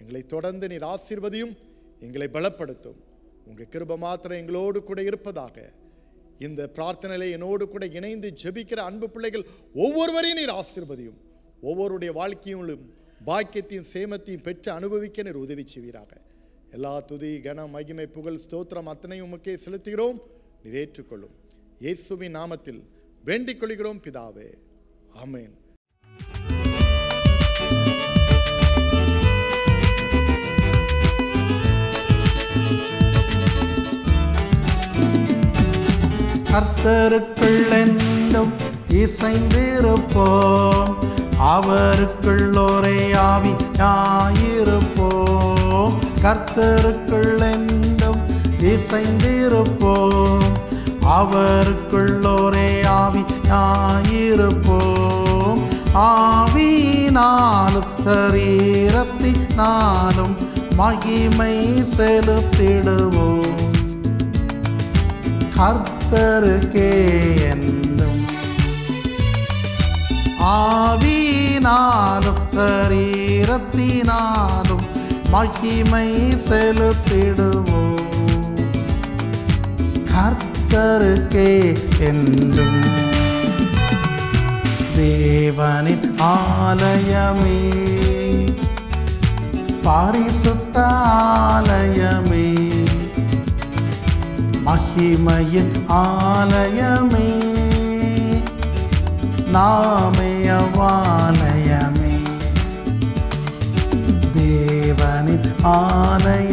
எங்களை தொடர்ந்து நீர் ஆசீர்வதியும், எங்களை பலப்படுத்தும். உங்கள் கிருபை மாத்திரம் எங்களோடு கூட இருப்பதாக. இந்த பிரார்த்தனையிலே என்னோடு கூட இணைந்து ஜெபிக்கிற அன்பு பிள்ளைகள் ஒவ்வொருவரையும் நீர் ஆசீர்வதியும். ஒவ்வொருடைய வாழ்க்கையிலும் பாக்கியத்தையும் சேமத்தையும் பெற்று அனுபவிக்க நீர் உதவி செய்வீராக. எல்லா துதி கனம் மகிமை புகழ் ஸ்தோத்திரம் அத்தனையும் உமக்கே செலுத்துகிறோம். நீர் ஏற்றுக்கொள்ளும். இயேசுவின் நாமத்தில் வேண்டிக் கொள்கிறோம் பிதாவே, ஆமென். கர்த்தருக்குள் என்றும் இசைந்திருப்போம், அவருக்குள் ஒரே ஆவியாயிருப்போம். கர்த்தருக்குள் என்றும் இசைந்திருப்போம், அவருக்குள் ஒரே ஆவியாயிருப்போம். ஆவியினாலும் சரீரத்தினாலும் மகிமை செலுத்திடுவோம். கர்த்தருக்கே என்றும் ஆவியினாலும் சரீரத்தினாலும் மகிமை செலுத்திடுவோம். கர்த்தருக்கே என்றும். தேவனின் ஆலயமே, பரிசுத்த ஆலயமே, மகிமையின் ஆலயமே, நாமயவாலயமே. தேவனின் ஆலயம்